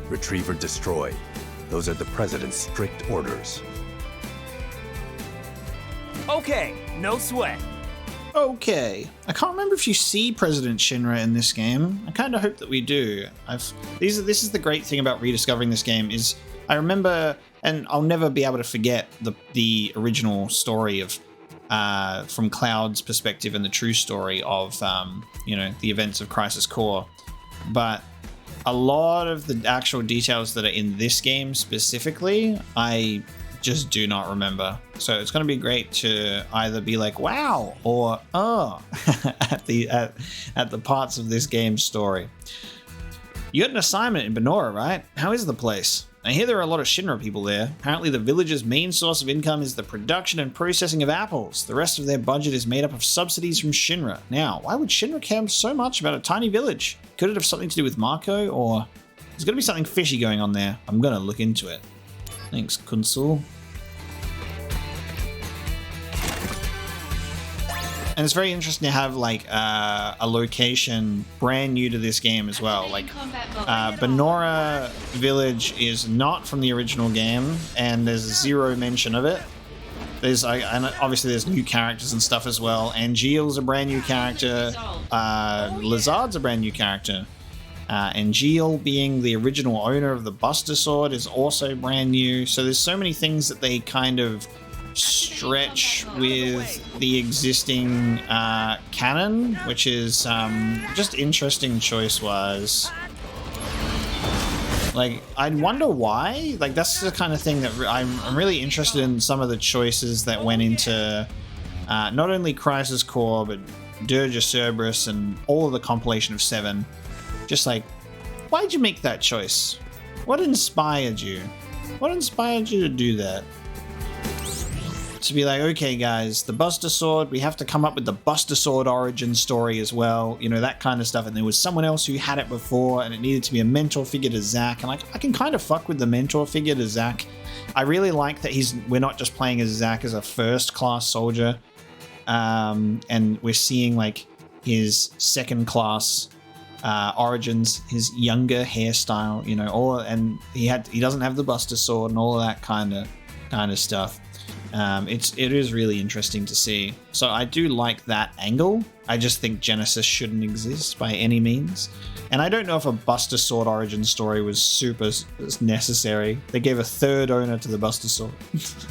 Retrieve or destroy. Those are the President's strict orders. Okay, no sweat. Okay. I can't remember if you see President Shinra in this game. I kind of hope that we do. This is the great thing about rediscovering this game is I remember, and I'll never be able to forget the original story of from Cloud's perspective and the true story of the events of Crisis Core, but a lot of the actual details that are in this game specifically, I just do not remember. So it's going to be great to either be like, wow, or oh, at the parts of this game's story. You got an assignment in Banora, right? How is the place? I hear there are a lot of Shinra people there. Apparently the village's main source of income is the production and processing of apples. The rest of their budget is made up of subsidies from Shinra. Now, why would Shinra care so much about a tiny village? Could it have something to do with Marco, or there's got to be something fishy going on there? I'm going to look into it. Thanks, Kunsul. And it's very interesting to have like a location brand new to this game as well. Like Banora Village is not from the original game, and there's zero mention of it. And obviously there's new characters and stuff as well. Angeal's a brand new character. Lazard's a brand new character. Angeal, being the original owner of the Buster Sword, is also brand new. So there's so many things that they kind of stretch with the existing canon, which is just interesting choice-wise. Like, I'd wonder why. Like, that's the kind of thing that I'm really interested in, some of the choices that went into not only Crisis Core, but Dirge of Cerberus and all of the compilation of 7. Just like, why'd you make that choice? What inspired you? What inspired you to do that? To be like, okay guys, the Buster Sword, we have to come up with the Buster Sword origin story as well, you know, that kind of stuff. And there was someone else who had it before, and it needed to be a mentor figure to Zack. And I can kind of fuck with the mentor figure to Zack. I really like that we're not just playing as Zack as a first class soldier, and we're seeing like his second class origins, his younger hairstyle, you know, and he doesn't have the Buster Sword and all of that kind of stuff. It is really interesting to see. So I do like that angle. I just think Genesis shouldn't exist by any means. And I don't know if a Buster Sword origin story was super necessary. They gave a third owner to the Buster Sword. It's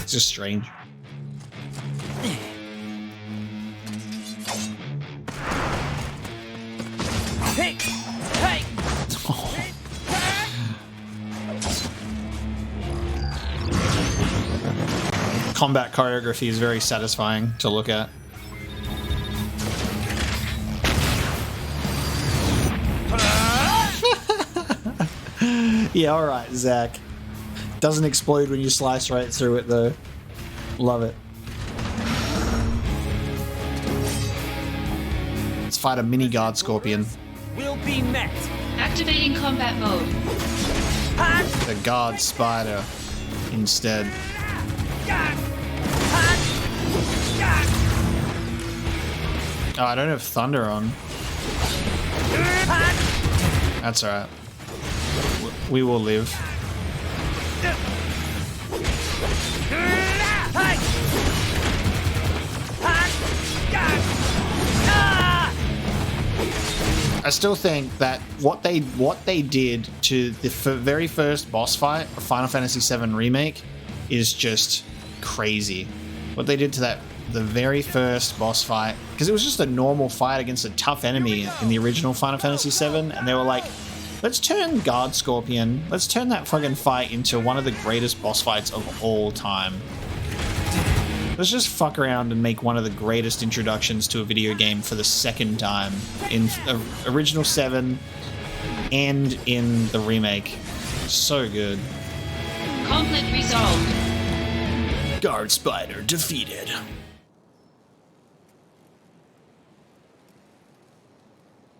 just strange. Hey! Hey! Combat choreography is very satisfying to look at. Yeah, alright, Zack. Doesn't explode when you slice right through it, though. Love it. Let's fight a mini guard scorpion. Will be met. Activating combat mode. The guard spider instead. Oh, I don't have thunder on. That's alright. We will live. I still think that what they did to the very first boss fight of Final Fantasy VII Remake is just crazy. What they did to the very first boss fight, because it was just a normal fight against a tough enemy in the original Final Fantasy VII, and they were like, let's turn Guard Scorpion, let's turn that fucking fight into one of the greatest boss fights of all time. Let's just fuck around and make one of the greatest introductions to a video game for the second time in original 7 and in the remake. So good. Conflict resolved. Guard Spider defeated.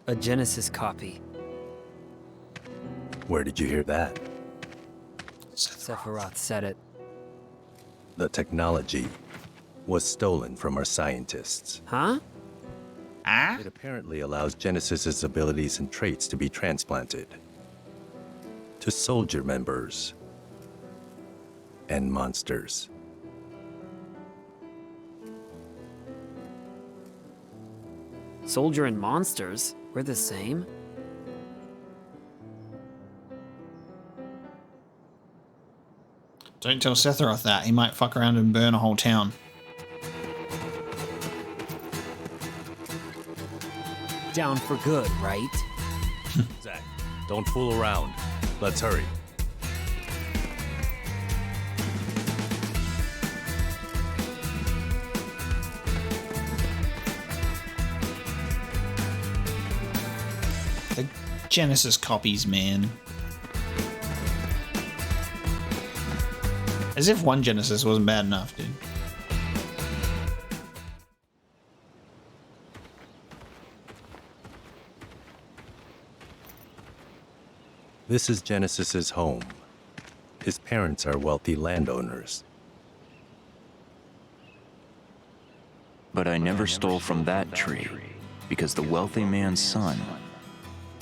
A Genesis copy. Where did you hear that? Sephiroth said it. The technology was stolen from our scientists. Huh? It apparently allows Genesis's abilities and traits to be transplanted to soldier members and monsters. Soldier and monsters? We're the same? Don't tell Sephiroth that. He might fuck around and burn a whole town. Down for good, right? Zack, don't fool around. Let's hurry. The Genesis copies, man. As if one Genesis wasn't bad enough, dude. This is Genesis's home. His parents are wealthy landowners. But I never stole from that tree, because the wealthy man's son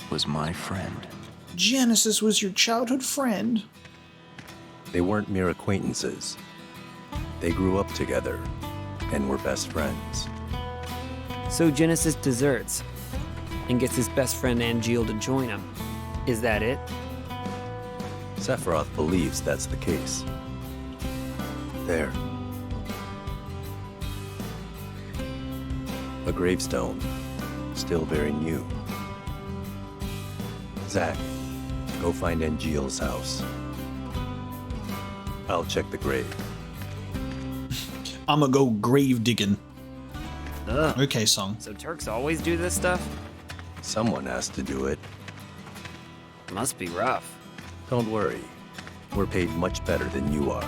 was my friend. Genesis was your childhood friend. They weren't mere acquaintances. They grew up together and were best friends. So Genesis deserts and gets his best friend Angeal to join him. Is that it? Sephiroth believes that's the case. There. A gravestone, still very new. Zack, go find Angeal's house. I'll check the grave. I'ma go grave digging. Ugh. Okay, Song. So Turks always do this stuff? Someone has to do it. Must be rough. Don't worry. We're paid much better than you are.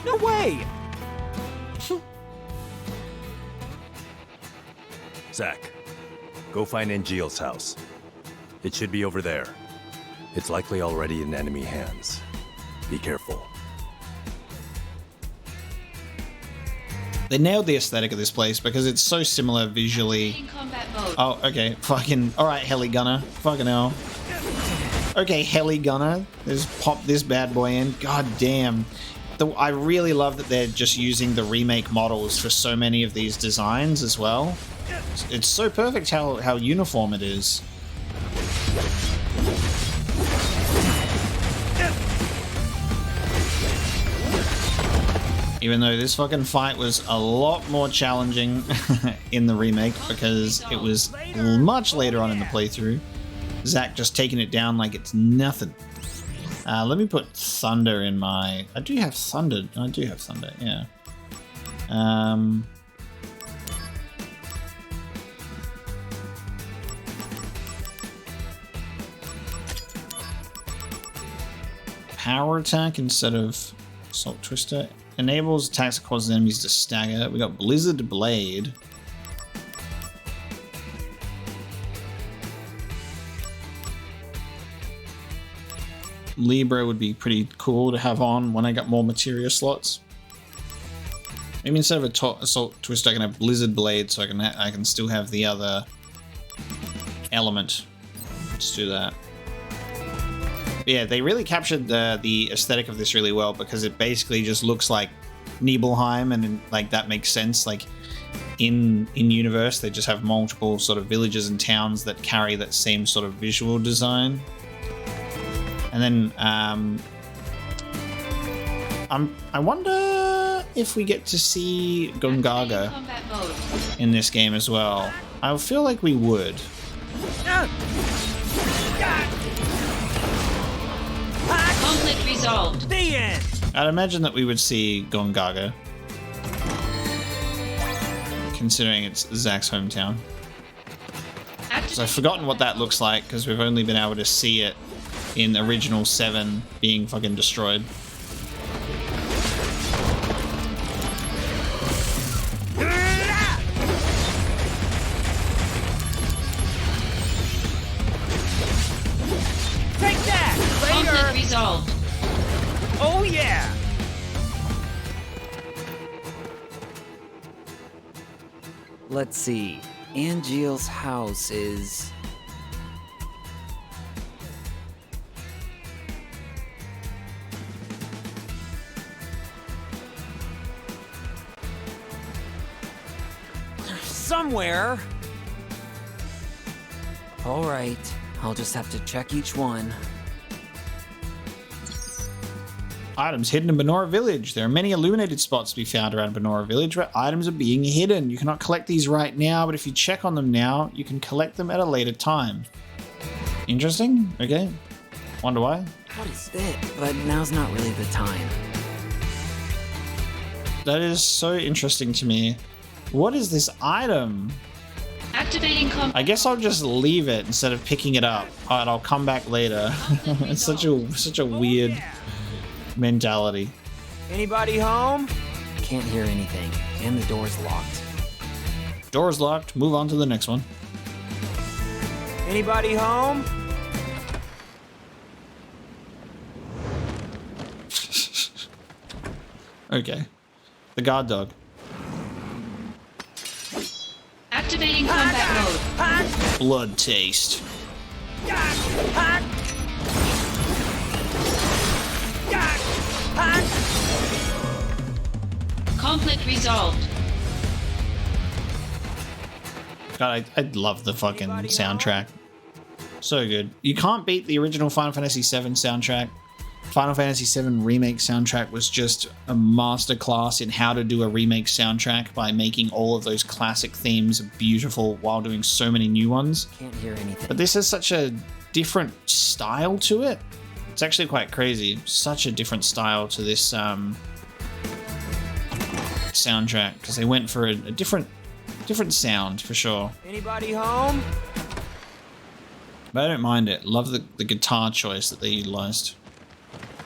No way! Zack, go find Angeal's house. It should be over there. It's likely already in enemy hands. Be careful. They nailed the aesthetic of this place because it's so similar visually. Combat mode. Oh, okay. Fucking. Alright, Heli Gunner. Fucking hell. Okay, Heli Gunner. Let's pop this bad boy in. God damn. I really love that they're just using the remake models for so many of these designs as well. It's so perfect how uniform it is. Even though this fucking fight was a lot more challenging in the remake because it was much later on in the playthrough. Zack just taking it down like it's nothing. Let me put thunder in my... I do have thunder, yeah. Power attack instead of Assault Twister. Enables attacks that causes enemies to stagger. We got Blizzard Blade. Libra would be pretty cool to have on when I got more materia slots. Maybe instead of a Assault Twister, I can have Blizzard Blade, so I can still have the other element. Let's do that. But yeah, they really captured the aesthetic of this really well because it basically just looks like Nibelheim, and like that makes sense. Like in universe, they just have multiple sort of villages and towns that carry that same sort of visual design. And then I wonder if we get to see Gungaga in this game as well. I feel like we would. Conflict resolved. The end. I'd imagine that we would see Gungaga, considering it's Zack's hometown. So I've forgotten what that looks like because we've only been able to see it in original 7 being fucking destroyed. Take that! Later! Conflict resolved. Oh yeah! Let's see. Angeal's house is... somewhere. All right, I'll just have to check each one. Items hidden in Banora Village. There are many illuminated spots to be found around Banora Village where items are being hidden. You cannot collect these right now, but if you check on them now, you can collect them at a later time. Interesting. Okay. Wonder why. What is it? But now's not really the time. That is so interesting to me. What is this item? Activating I guess I'll just leave it instead of picking it up. Alright, I'll come back later. It's such a weird mentality. Anybody home? Can't hear anything, and the door's locked. Door's locked. Move on to the next one. Anybody home? Okay. The guard dog. Activating combat mode. Blood taste. Conflict resolved. God, I love the fucking soundtrack. So good. You can't beat the original Final Fantasy VII soundtrack. Final Fantasy VII Remake soundtrack was just a masterclass in how to do a remake soundtrack by making all of those classic themes beautiful while doing so many new ones. Can't hear anything. But this has such a different style to it. It's actually quite crazy. Such a different style to this soundtrack because they went for a different sound for sure. Anybody home? But I don't mind it. Love the guitar choice that they utilized.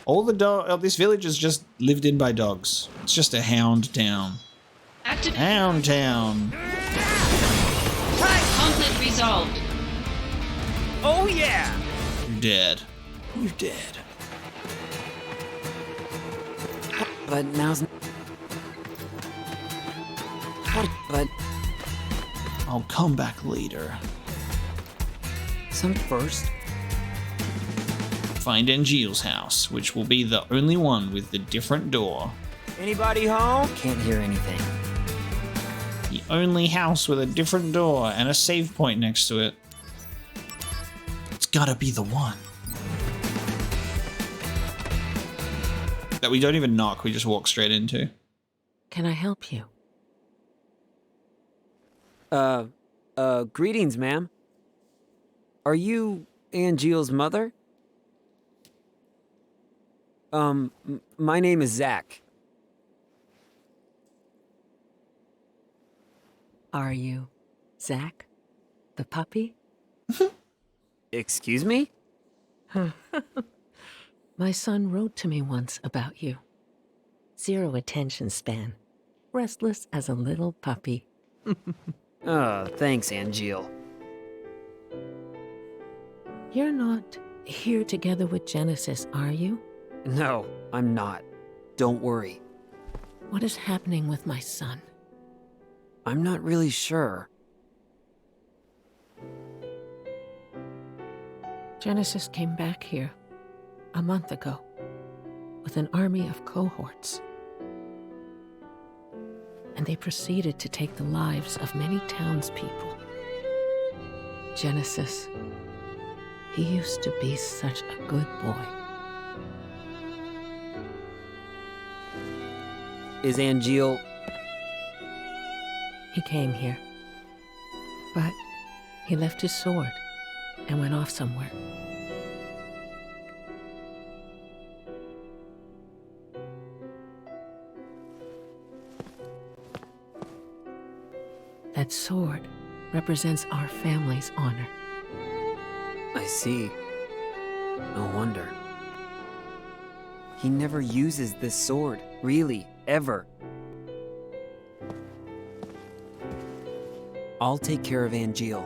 All the this village is just lived in by dogs. It's just a hound town. Hound town. Conflict resolved. Oh yeah! You're dead. You're dead. But now's... But... I'll come back later. Some first. Find Angeal's house, which will be the only one with the different door. Anybody home? Can't hear anything. The only house with a different door and a save point next to it. It's gotta be the one. That we don't even knock, we just walk straight into. Can I help you? Greetings, ma'am. Are you Angeal's mother? My name is Zack. Are you Zack, the puppy? Excuse me? My son wrote to me once about you. 0 attention span. Restless as a little puppy. Thanks, Angeal. You're not here together with Genesis, are you? No, I'm not. Don't worry. What is happening with my son? I'm not really sure. Genesis came back here a month ago with an army of cohorts. And they proceeded to take the lives of many townspeople. Genesis, he used to be such a good boy. Is Angeal... He came here, but he left his sword and went off somewhere. That sword represents our family's honor. I see. No wonder. He never uses this sword, really, ever. I'll take care of Angeal.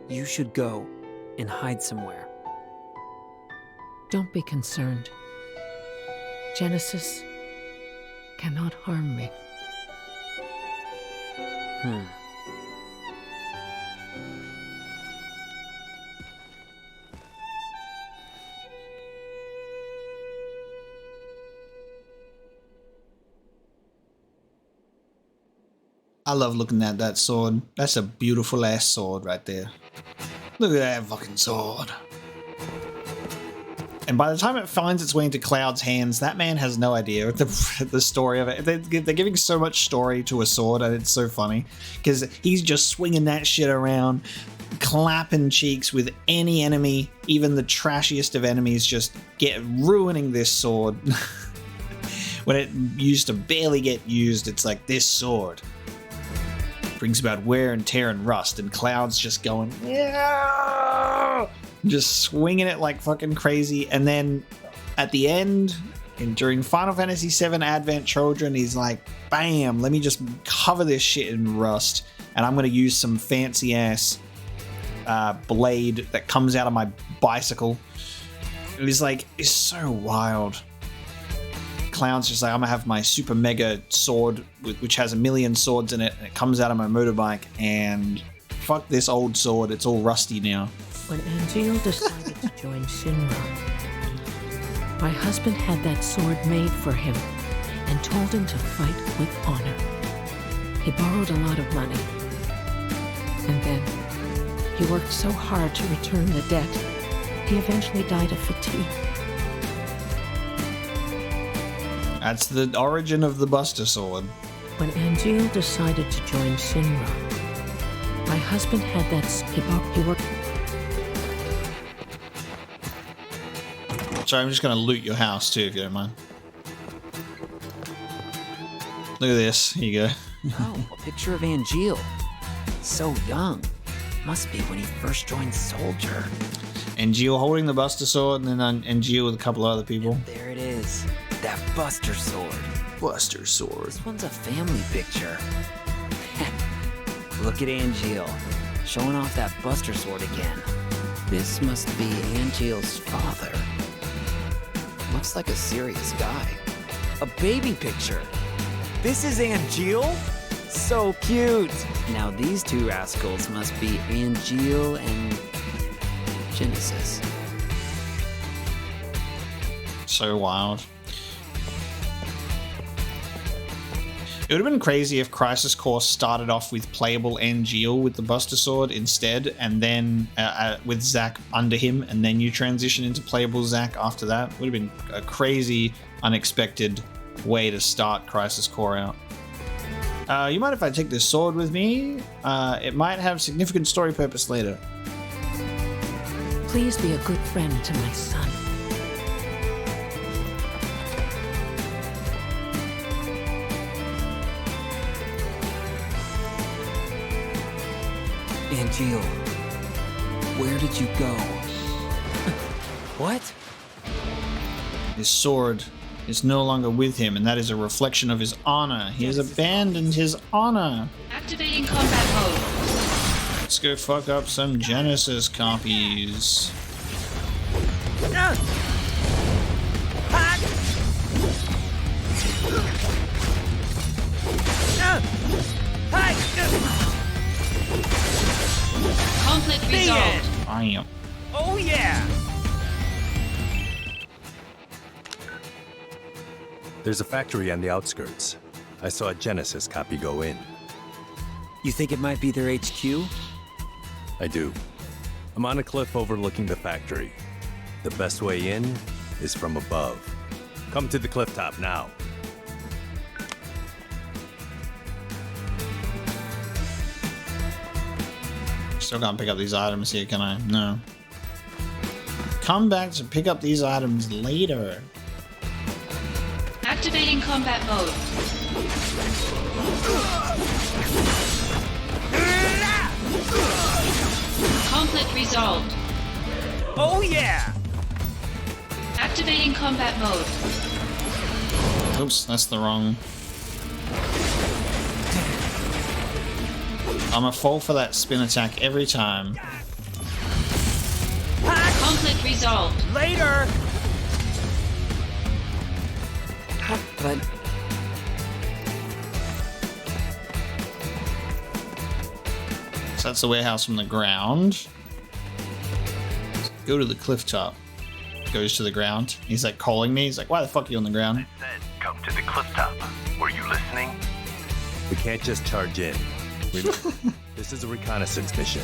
You should go and hide somewhere. Don't be concerned. Genesis cannot harm me. I love looking at that sword. That's a beautiful ass sword right there. Look at that fucking sword. And by the time it finds its way into Cloud's hands, that man has no idea the story of it. They're giving so much story to a sword, and it's so funny. Because he's just swinging that shit around, clapping cheeks with any enemy, even the trashiest of enemies, just ruining this sword. When it used to barely get used, it's like, this sword brings about wear and tear and rust, and Cloud's just going, yeah, just swinging it like fucking crazy. And then at the end, during Final Fantasy VII Advent Children, he's like, bam, let me just cover this shit in rust, and I'm gonna use some fancy ass blade that comes out of my bicycle. It was like, it's so wild. Cloud's just like, I'm gonna have my super mega sword, which has 1,000,000 swords in it, and it comes out of my motorbike, and fuck this old sword, it's all rusty now. When Angeal decided to join Shinra, my husband had that sword made for him and told him to fight with honor. He borrowed a lot of money, and then he worked so hard to return the debt, he eventually died of fatigue. That's the origin of the Buster Sword. When Angeal decided to join Shinra, my husband had that... He worked... Sorry, I'm just going to loot your house too, if you don't mind. Look at this. Here you go. Oh, a picture of Angeal. So young. Must be when he first joined Soldier. Angeal holding the Buster Sword, and then Angeal with a couple of other people. And there it is. That Buster Sword. Buster Sword. This one's a family picture. Look at Angeal, showing off that Buster Sword again. This must be Angeal's father. Looks like a serious guy. A baby picture. This is Angeal? So cute. Now these two rascals must be Angeal and Genesis. So wild. It would have been crazy if Crisis Core started off with playable Angeal with the Buster Sword instead, and then with Zack under him, and then you transition into playable Zack after that. Would have been a crazy, unexpected way to start Crisis Core out. You mind if I take this sword with me? It might have significant story purpose later. Please be a good friend to my son. Angeal, where did you go? What? His sword is no longer with him, and that is a reflection of his honor. He has abandoned his honor. Activating combat mode. Let's go fuck up some Genesis copies. Conflict resolved. I am. Oh yeah! There's a factory on the outskirts. I saw a Genesis copy go in. You think it might be their HQ? I do. I'm on a cliff overlooking the factory. The best way in is from above. Come to the cliff top now. Still can't pick up these items here, can I? No. Come back to pick up these items later. Activating combat mode. Conflict resolved. Oh yeah! Activating combat mode. Oops, that's the wrong. I'm a fall for that spin attack every time. Conflict resolved. Later! But... So that's the warehouse from the ground. Go to the cliff top. Goes to the ground. He's like calling me. He's like, why the fuck are you on the ground? I said, come to the cliff top. Were you listening? We can't just charge in. This is a reconnaissance mission.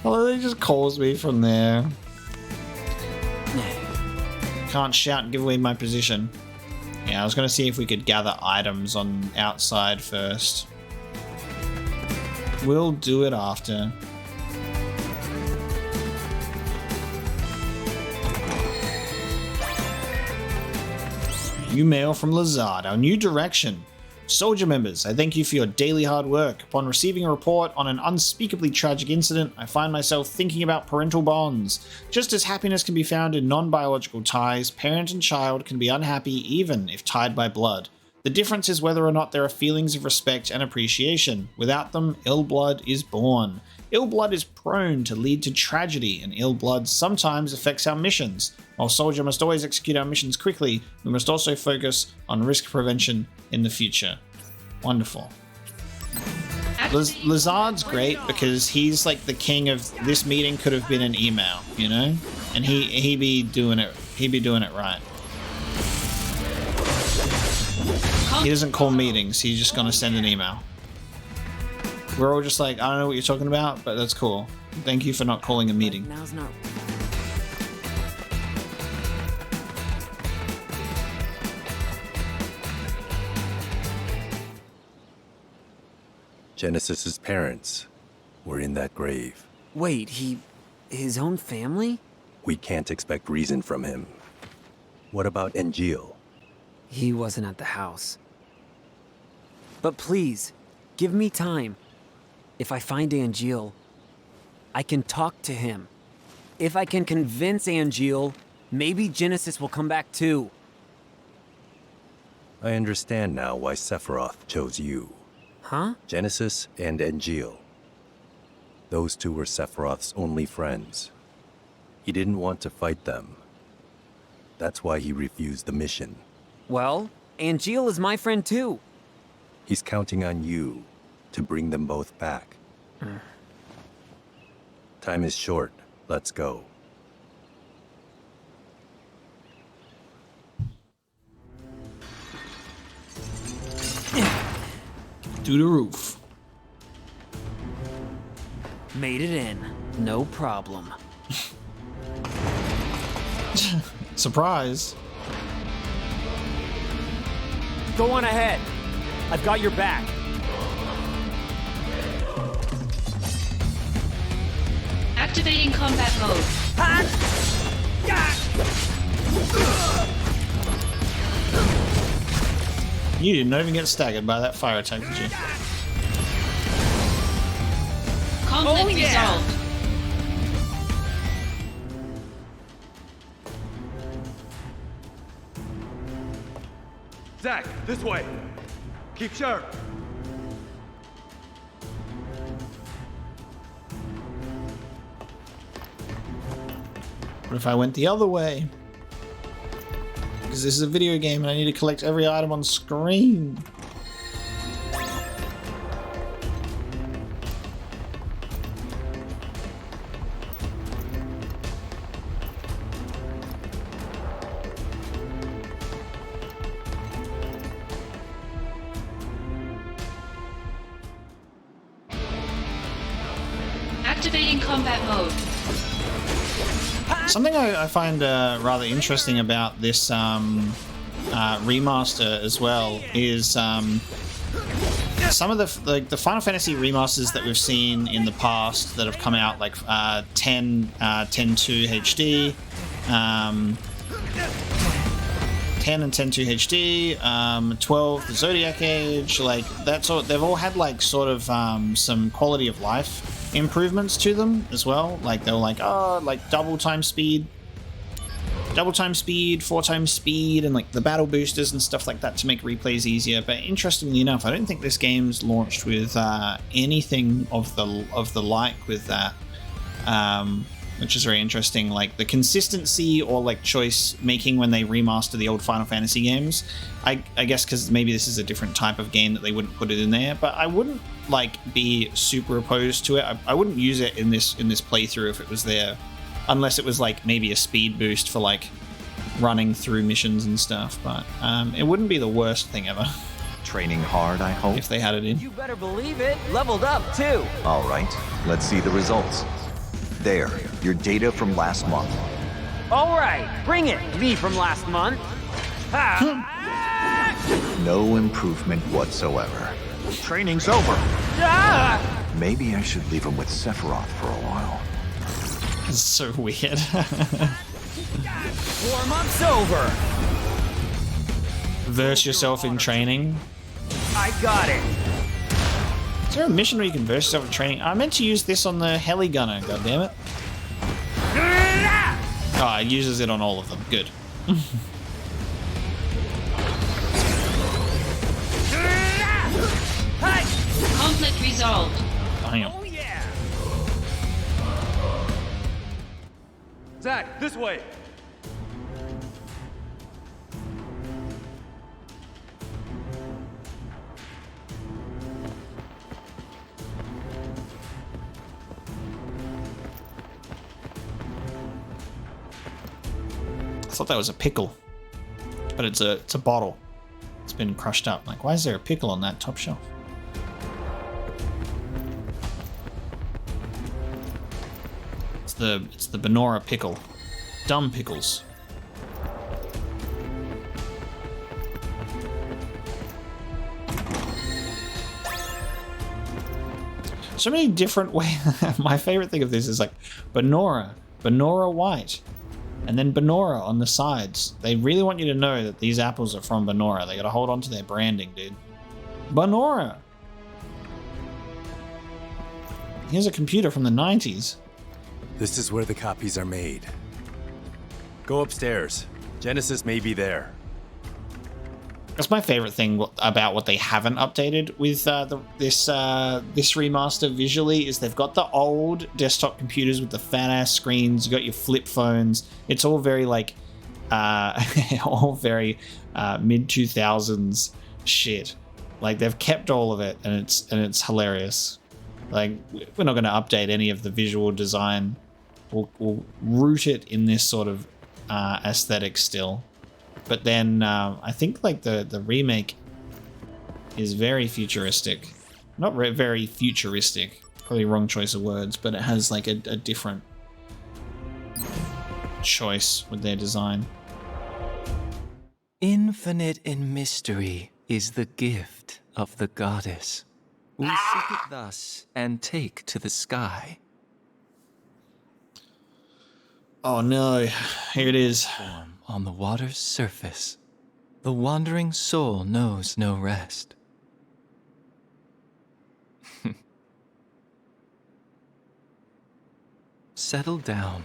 Well, he just calls me from there. Can't shout and give away my position. Yeah, I was going to see if we could gather items on outside first. We'll do it after. New mail from Lazard, our new direction. Soldier members, I thank you for your daily hard work. Upon receiving a report on an unspeakably tragic incident, I find myself thinking about parental bonds. Just as happiness can be found in non-biological ties, parent and child can be unhappy even if tied by blood. The difference is whether or not there are feelings of respect and appreciation. Without them, ill blood is born. Ill blood is prone to lead to tragedy, and ill blood sometimes affects our missions. While Soldier must always execute our missions quickly, we must also focus on risk prevention in the future. Wonderful. Lazard's great because he's like the king of this meeting could have been an email, you know? And he'd be doing it right. He doesn't call meetings, he's just gonna send an email. We're all just like, I don't know what you're talking about, but that's cool. Thank you for not calling a meeting. Now's not... Genesis's parents were in that grave. Wait, his own family? We can't expect reason from him. What about Angeal? He wasn't at the house. But please, give me time. If I find Angeal, I can talk to him. If I can convince Angeal, maybe Genesis will come back too. I understand now why Sephiroth chose you. Huh? Genesis and Angeal. Those two were Sephiroth's only friends. He didn't want to fight them. That's why he refused the mission. Well, Angeal is my friend too. He's counting on you to bring them both back. Time is short. Let's go. through the roof. Made it in. No problem. Surprise. Go on ahead. I've got your back. Activating combat mode. You did not even get staggered by that fire attack, did you? Conflict resolved. Zack, this way. Keep sharp. What if I went the other way? Because this is a video game and I need to collect every item on screen. Activating combat mode. Something I find rather interesting about this remaster as well is some of the Final Fantasy remasters that we've seen in the past that have come out, like 10, 10.2 HD, 10 and 10.2 HD, 12, the Zodiac Age, like that's all. They've all had like sort of some quality of life improvements to them as well. Like they were like, oh, like double time speed, 4 times speed, and like the battle boosters and stuff like that to make replays easier. But interestingly enough, I don't think this game's launched with anything of the like with that, which is very interesting. Like the consistency or like choice making when they remaster the old Final Fantasy games. I guess because maybe this is a different type of game that they wouldn't put it in there. But I wouldn't like be super opposed to it. I wouldn't use it in this playthrough if it was there, unless it was like maybe a speed boost for like running through missions and stuff. But it wouldn't be the worst thing ever. Training hard, I hope. If they had it in. You better believe it. Leveled up, too. All right, let's see the results. There, your data from last month. All right, bring it. Me from last month. Ha! No improvement whatsoever. Training's over. Ah! Maybe I should leave him with Sephiroth for a while. It's so weird. 4 months over. Verse yourself in training. I got it. Is there a mission where you can verse yourself in training? I meant to use this on the heli gunner, goddammit. Oh, it uses it on all of them. Good. Conflict resolved. Damn. Oh yeah. Zack, this way. I thought that was a pickle, but it's a bottle. It's been crushed up. Like, why is there a pickle on that top shelf? It's the Banora pickle. Dumb pickles. So many different ways. My favorite thing of this is like Banora White, and then Banora on the sides. They really want you to know that these apples are from Banora. They gotta hold on to their branding, dude. Banora! Here's a computer from the 90s. This is where the copies are made. Go upstairs. Genesis may be there. That's my favorite thing about what they haven't updated with this remaster visually is they've got the old desktop computers with the fat ass screens. You got your flip phones. It's all very like all very mid 2000s shit. Like they've kept all of it, and it's hilarious. Like we're not going to update any of the visual design. We'll root it in this sort of aesthetic still. But then I think like the remake is very futuristic. Not very futuristic, probably wrong choice of words, but it has like a different choice with their design. Infinite in mystery is the gift of the goddess. We seek it thus and take to the sky. Oh no, here it is. On the water's surface, the wandering soul knows no rest. Settle down.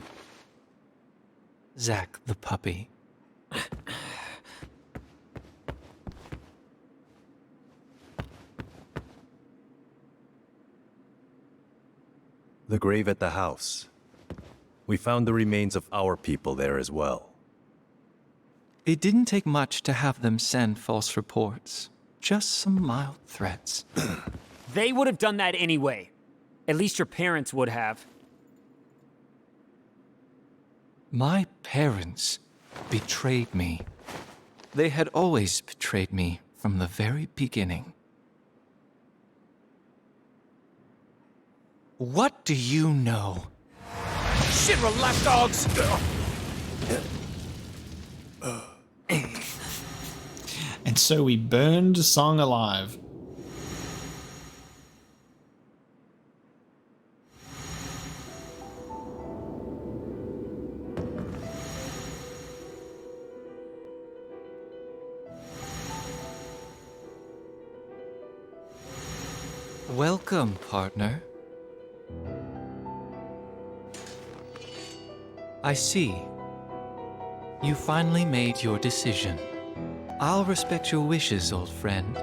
Zack the puppy. The grave at the house. We found the remains of our people there as well. It didn't take much to have them send false reports. Just some mild threats. They would have done that anyway. At least your parents would have. My parents betrayed me. They had always betrayed me from the very beginning. What do you know? Shinra lapdogs! And so we burned Tseng alive. Welcome, partner. I see. You finally made your decision. I'll respect your wishes, old friend.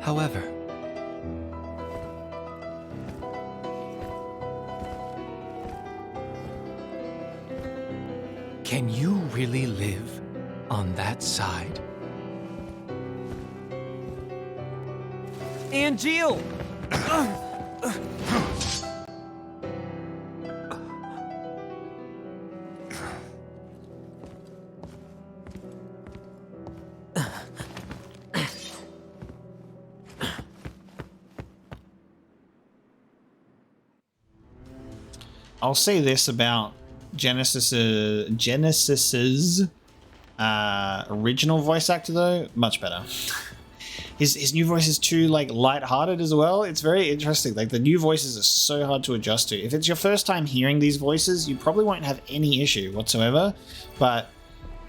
However, can you really live on that side? Angeal! I'll say this about Genesis's original voice actor though, much better. His new voice is too like lighthearted as well. It's very interesting. Like the new voices are so hard to adjust to. If it's your first time hearing these voices, you probably won't have any issue whatsoever. But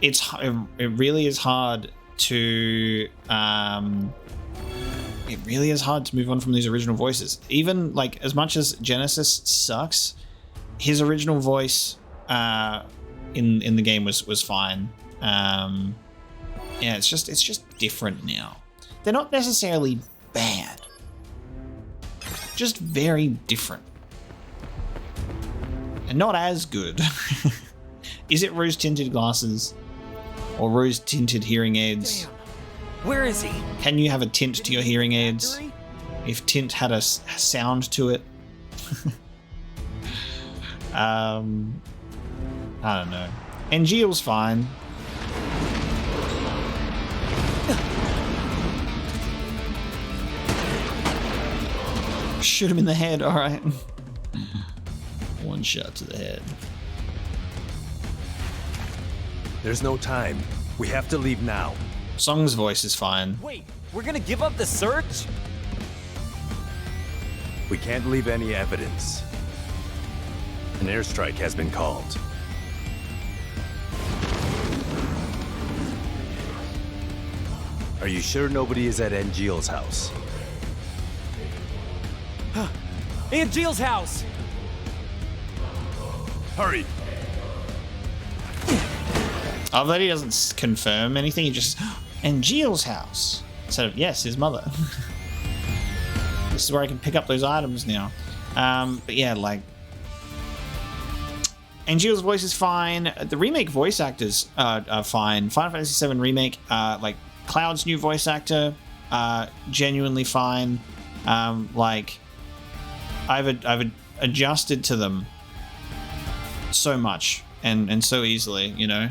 it really is hard to it really is hard to move on from these original voices. Even like as much as Genesis sucks, his original voice in the game was fine. Yeah, it's just different now. They're not necessarily bad, just very different. And not as good. Is it rose-tinted glasses? Or rose-tinted hearing aids? Damn. Where is he? Can you have a tint to your hearing aids? If tint had a sound to it? I don't know. Angeal's fine. Shoot him in the head, alright. One shot to the head. There's no time. We have to leave now. Tseng's voice is fine. Wait, we're gonna give up the search? We can't leave any evidence. An airstrike has been called. Are you sure nobody is at Angeal's house? Angeal's house! Hurry! I bet he doesn't confirm anything, he just, Angeal's house. Instead of, yes, his mother. This is where I can pick up those items now. But yeah, like, Angeal's voice is fine. The remake voice actors are fine. Final Fantasy VII Remake, like, Cloud's new voice actor, genuinely fine. Like, I've adjusted to them so much and so easily, you know.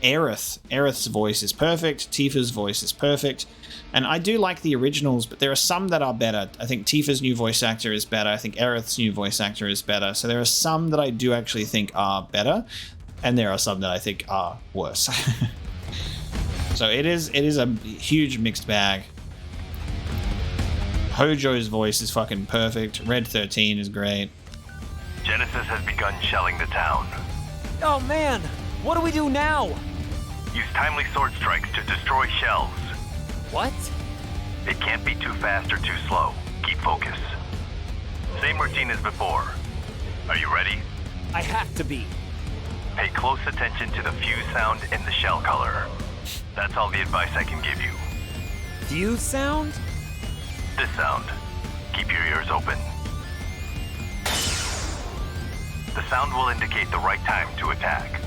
Aerith's voice is perfect. Tifa's voice is perfect. And I do like the originals, but there are some that are better. I think Tifa's new voice actor is better. I think Aerith's new voice actor is better. So there are some that I do actually think are better, and there are some that I think are worse. So it is a huge mixed bag. Hojo's voice is fucking perfect. Red 13 is great. Genesis has begun shelling the town. Oh man, what do we do now? Use timely sword strikes to destroy shells. What? It can't be too fast or too slow. Keep focus. Same routine as before. Are you ready? I have to be. Pay close attention to the fuse sound and the shell color. That's all the advice I can give you. Fuse sound? This sound. Keep your ears open. The sound will indicate the right time to attack.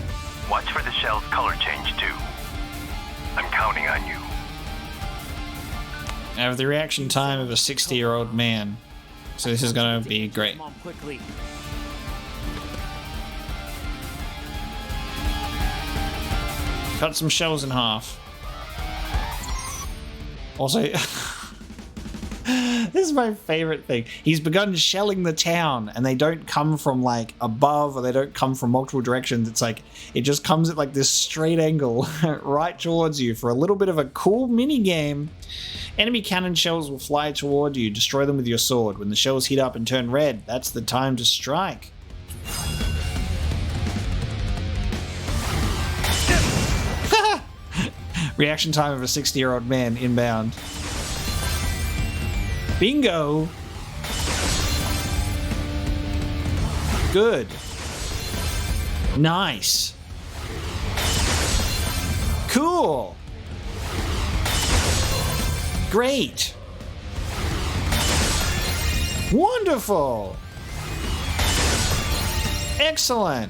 Watch for the shell's color change too. I'm counting on you. I have the reaction time of a 60-year-old man, so this is gonna be great. Come on, quickly. Cut some shells in half. Also, this is my favorite thing. He's begun shelling the town, and they don't come from like above, or they don't come from multiple directions. It's like it just comes at like this straight angle right towards you for a little bit of a cool mini game. Enemy cannon shells will fly toward you. Destroy them with your sword. When the shells heat up and turn red, that's the time to strike. Reaction time of a 60-year-old man inbound. Bingo! Good. Nice. Cool. Great. Wonderful. Excellent.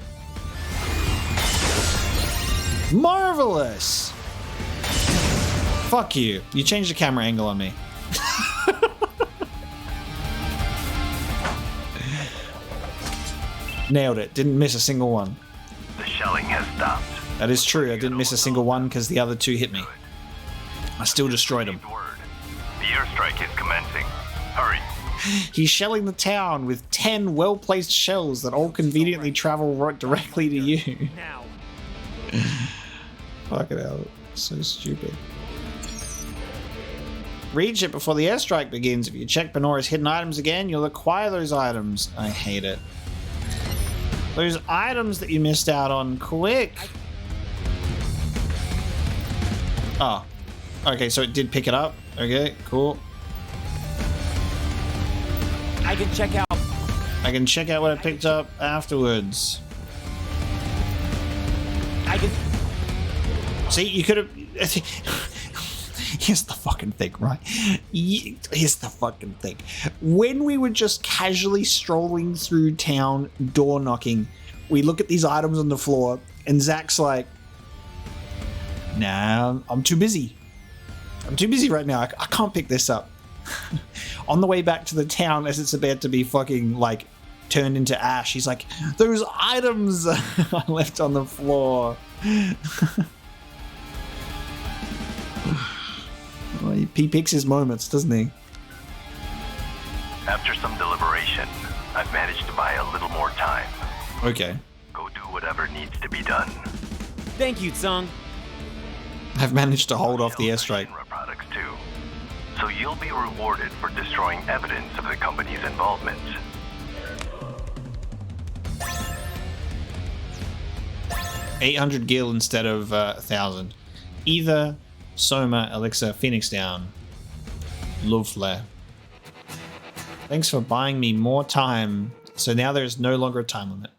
Marvelous. Fuck you. You changed the camera angle on me. Nailed it. Didn't miss a single one. The shelling has stopped. That is true. I didn't miss a single one because the other two hit me. I still destroyed them. The airstrike is commencing. Hurry. He's shelling the town with 10 well-placed shells that all conveniently travel right directly to you. Now. Fucking hell. So stupid. Reach it before the airstrike begins. If you check Banora's hidden items again, you'll acquire those items. I hate it. Those items that you missed out on. Quick! Oh. Okay, so it did pick it up. Okay, cool. I can check out. I can check out what I picked up afterwards. I can. See, you could have... Here's the fucking thing, right? Here's the fucking thing. When we were just casually strolling through town, door knocking, we look at these items on the floor, and Zack's like, nah, I'm too busy. I'm too busy right now. I can't pick this up. On the way back to the town, as it's about to be fucking, like, turned into ash, he's like, those items I left on the floor. He picks his moments, doesn't he? After some deliberation, I've managed to buy a little more time. Okay. Go do whatever needs to be done. Thank you, Tseng. I've managed to hold off the airstrike. Products too. So you'll be rewarded for destroying evidence of the company's involvement. $800 gil instead of 1,000. Either Soma, Elixir, Phoenix down. Lovely. Thanks for buying me more time. So now there is no longer a time limit.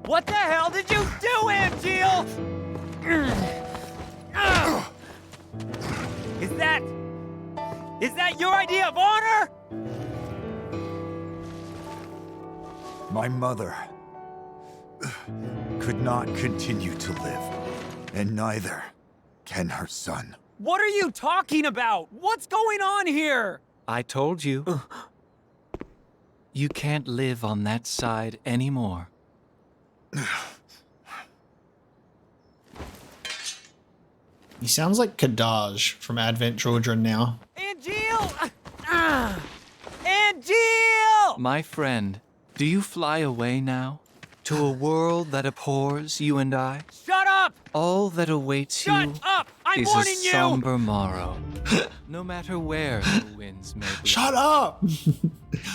What the hell did you do, Angeal? Is that your idea of honor? My mother could not continue to live, and neither Ken, her son. What are you talking about? What's going on here? I told you. You can't live on that side anymore. He sounds like Kadaj from Advent Children now. Angeal! Angeal! My friend, do you fly away now? To a world that abhors you and I? Shut up! All that awaits Shut you up! I'm is warning a you! somber morrow. No matter where the winds may blow. Shut up!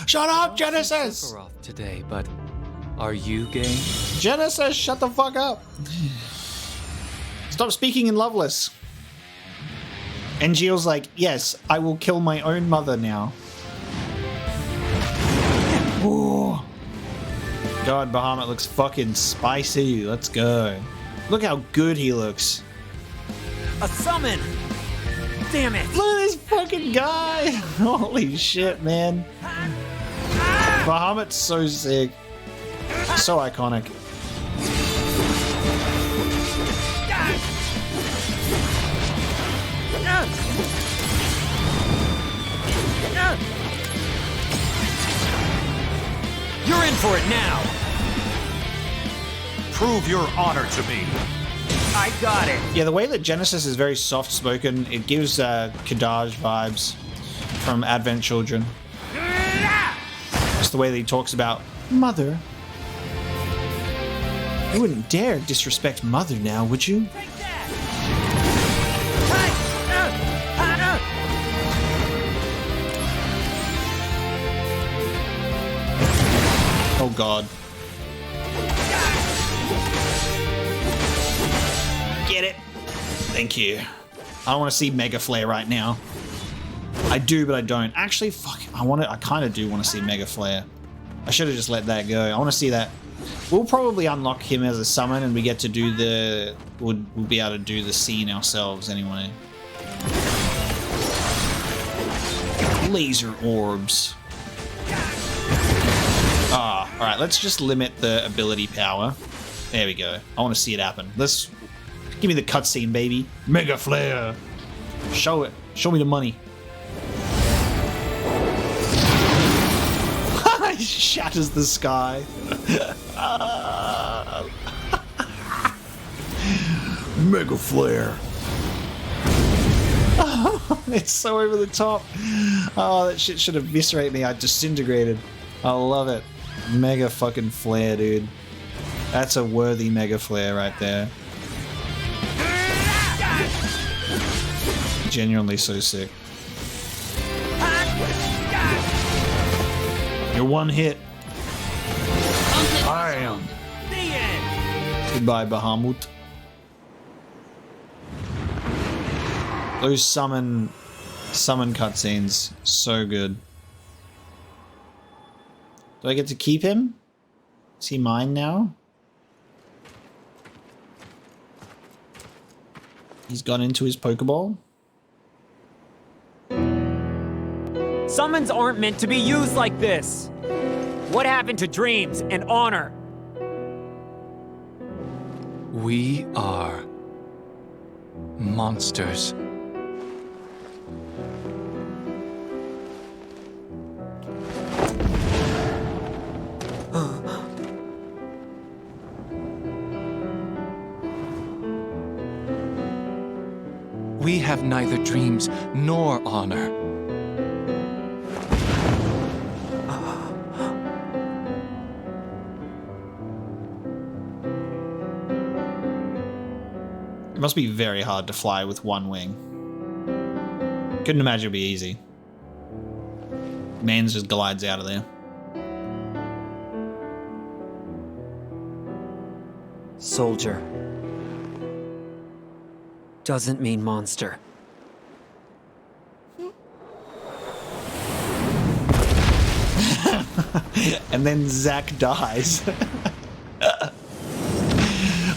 Shut up, Genesis! Sephiroth today, but are you game? Genesis, shut the fuck up! Stop speaking in Loveless. And Gio's like, yes, I will kill my own mother now. Ooh. God, Bahamut looks fucking spicy. Let's go. Look how good he looks. A summon! Damn it! Look at this fucking guy! Holy shit, man. Bahamut's so sick. So iconic. You're in for it now! Prove your honor to me. I got it! Yeah, the way that Genesis is very soft-spoken, it gives Kadaj vibes from Advent Children. Just the way that he talks about Mother. You wouldn't dare disrespect Mother now, would you? Oh god. Get it. Thank you. I don't want to see Mega Flare right now. I do, but I don't. Actually, fuck. I kind of do want to see Mega Flare. I should have just let that go. I want to see that. We'll probably unlock him as a summon, and we get to do the. We'll be able to do the scene ourselves anyway. Laser orbs. Ah, all right. Let's just limit the ability power. There we go. I want to see it happen. Let's give me the cutscene, baby. Mega Flare. Show it. Show me the money. He shatters the sky. Mega Flare. It's so over the top. Oh, that shit should eviscerate me. I disintegrated. I love it. Mega fucking Flare, dude. That's a worthy Mega Flare right there. Genuinely so sick. You're one hit. I am. Goodbye, Bahamut. Those summon cutscenes, so good. Do I get to keep him? Is he mine now? He's gone into his Pokeball. Summons aren't meant to be used like this. What happened to dreams and honor? We are monsters. We have neither dreams nor honor. It must be very hard to fly with one wing. Couldn't imagine it'd be easy. Mans just glides out of there. Soldier. Doesn't mean monster. And then Zack dies.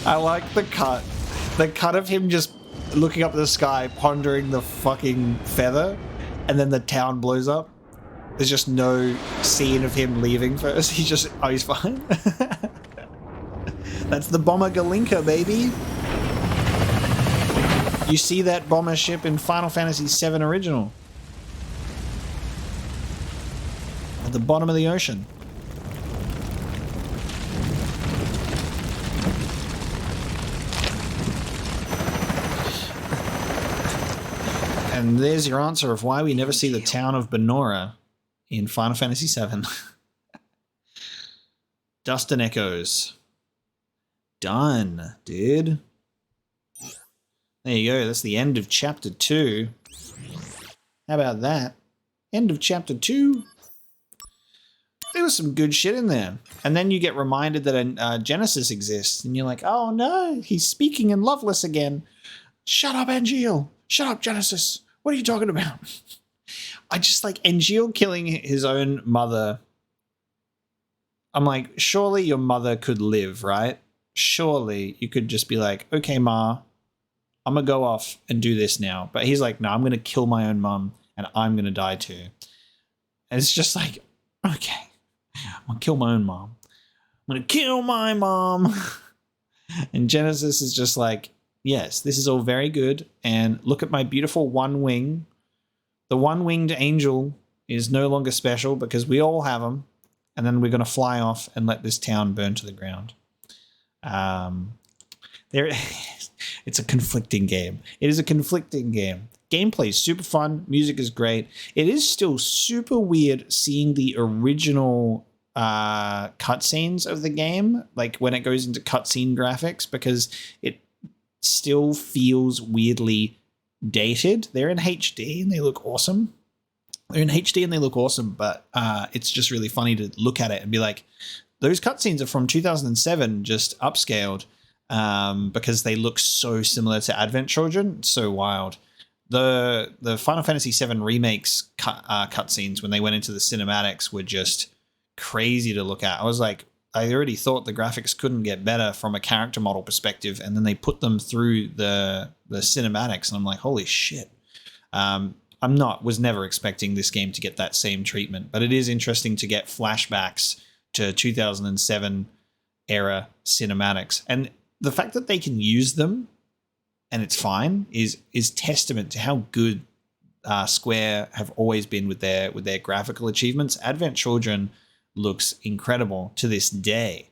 I like the cut. The cut of him just looking up at the sky, pondering the fucking feather, and then the town blows up. There's just no scene of him leaving first. He's just, oh, he's fine. That's the Bomber Galinka, baby. You see that bomber ship in Final Fantasy VII Original. At the bottom of the ocean. And there's your answer of why we never see the town of Banora in Final Fantasy VII. Dust and Echoes. Done, dude. There you go. That's the end of Chapter 2. How about that? End of Chapter 2. There was some good shit in there. And then you get reminded that a Genesis exists. And you're like, oh no, he's speaking in Loveless again. Shut up, Angeal. Shut up, Genesis. What are you talking about? I just like Angeal killing his own mother. I'm like, surely your mother could live, right? Surely you could just be like, okay, Ma, I'm going to go off and do this now. But he's like, no, I'm going to kill my own mom and I'm going to die too. And it's just like, okay, I'm going to kill my own mom. I'm going to kill my mom. And Genesis is just like, yes, this is all very good. And look at my beautiful one wing. The one-winged angel is no longer special because we all have them. And then we're going to fly off and let this town burn to the ground. It's a conflicting game. It is a conflicting game. Gameplay is super fun. Music is great. It is still super weird seeing the original cutscenes of the game, like when it goes into cutscene graphics, because it still feels weirdly dated. They're in HD and they look awesome. They're in HD and they look awesome, but it's just really funny to look at it and be like, those cutscenes are from 2007, just upscaled, because they look so similar to Advent Children. It's so wild. The Final Fantasy VII remakes cutscenes when they went into the cinematics were just crazy to look at. I was like, I already thought the graphics couldn't get better from a character model perspective, and then they put them through the cinematics, and I'm like, holy shit. Was never expecting this game to get that same treatment, but it is interesting to get flashbacks to 2007 era cinematics, and the fact that they can use them and it's fine is testament to how good Square have always been with their graphical achievements. Advent Children looks incredible to this day,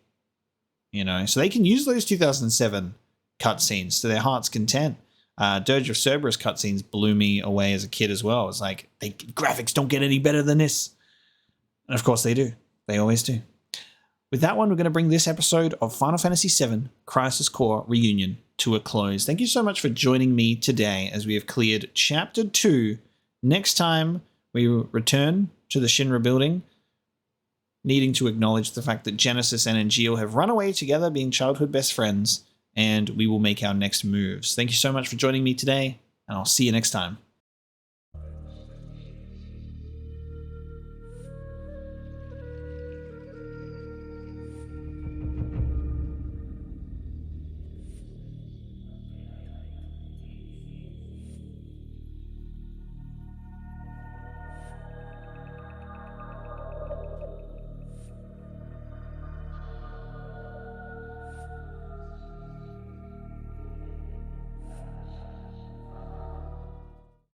so they can use those 2007 cutscenes to their heart's content. Dirge of Cerberus cutscenes blew me away as a kid as well. It's like, graphics don't get any better than this. And of course they do. They always do. With that one, we're going to bring this episode of Final Fantasy VII Crisis Core Reunion to a close. Thank you so much for joining me today as we have cleared Chapter 2. Next time we return to the Shinra building, needing to acknowledge the fact that Genesis and Angeal have run away together, being childhood best friends, and we will make our next moves. Thank you so much for joining me today, and I'll see you next time.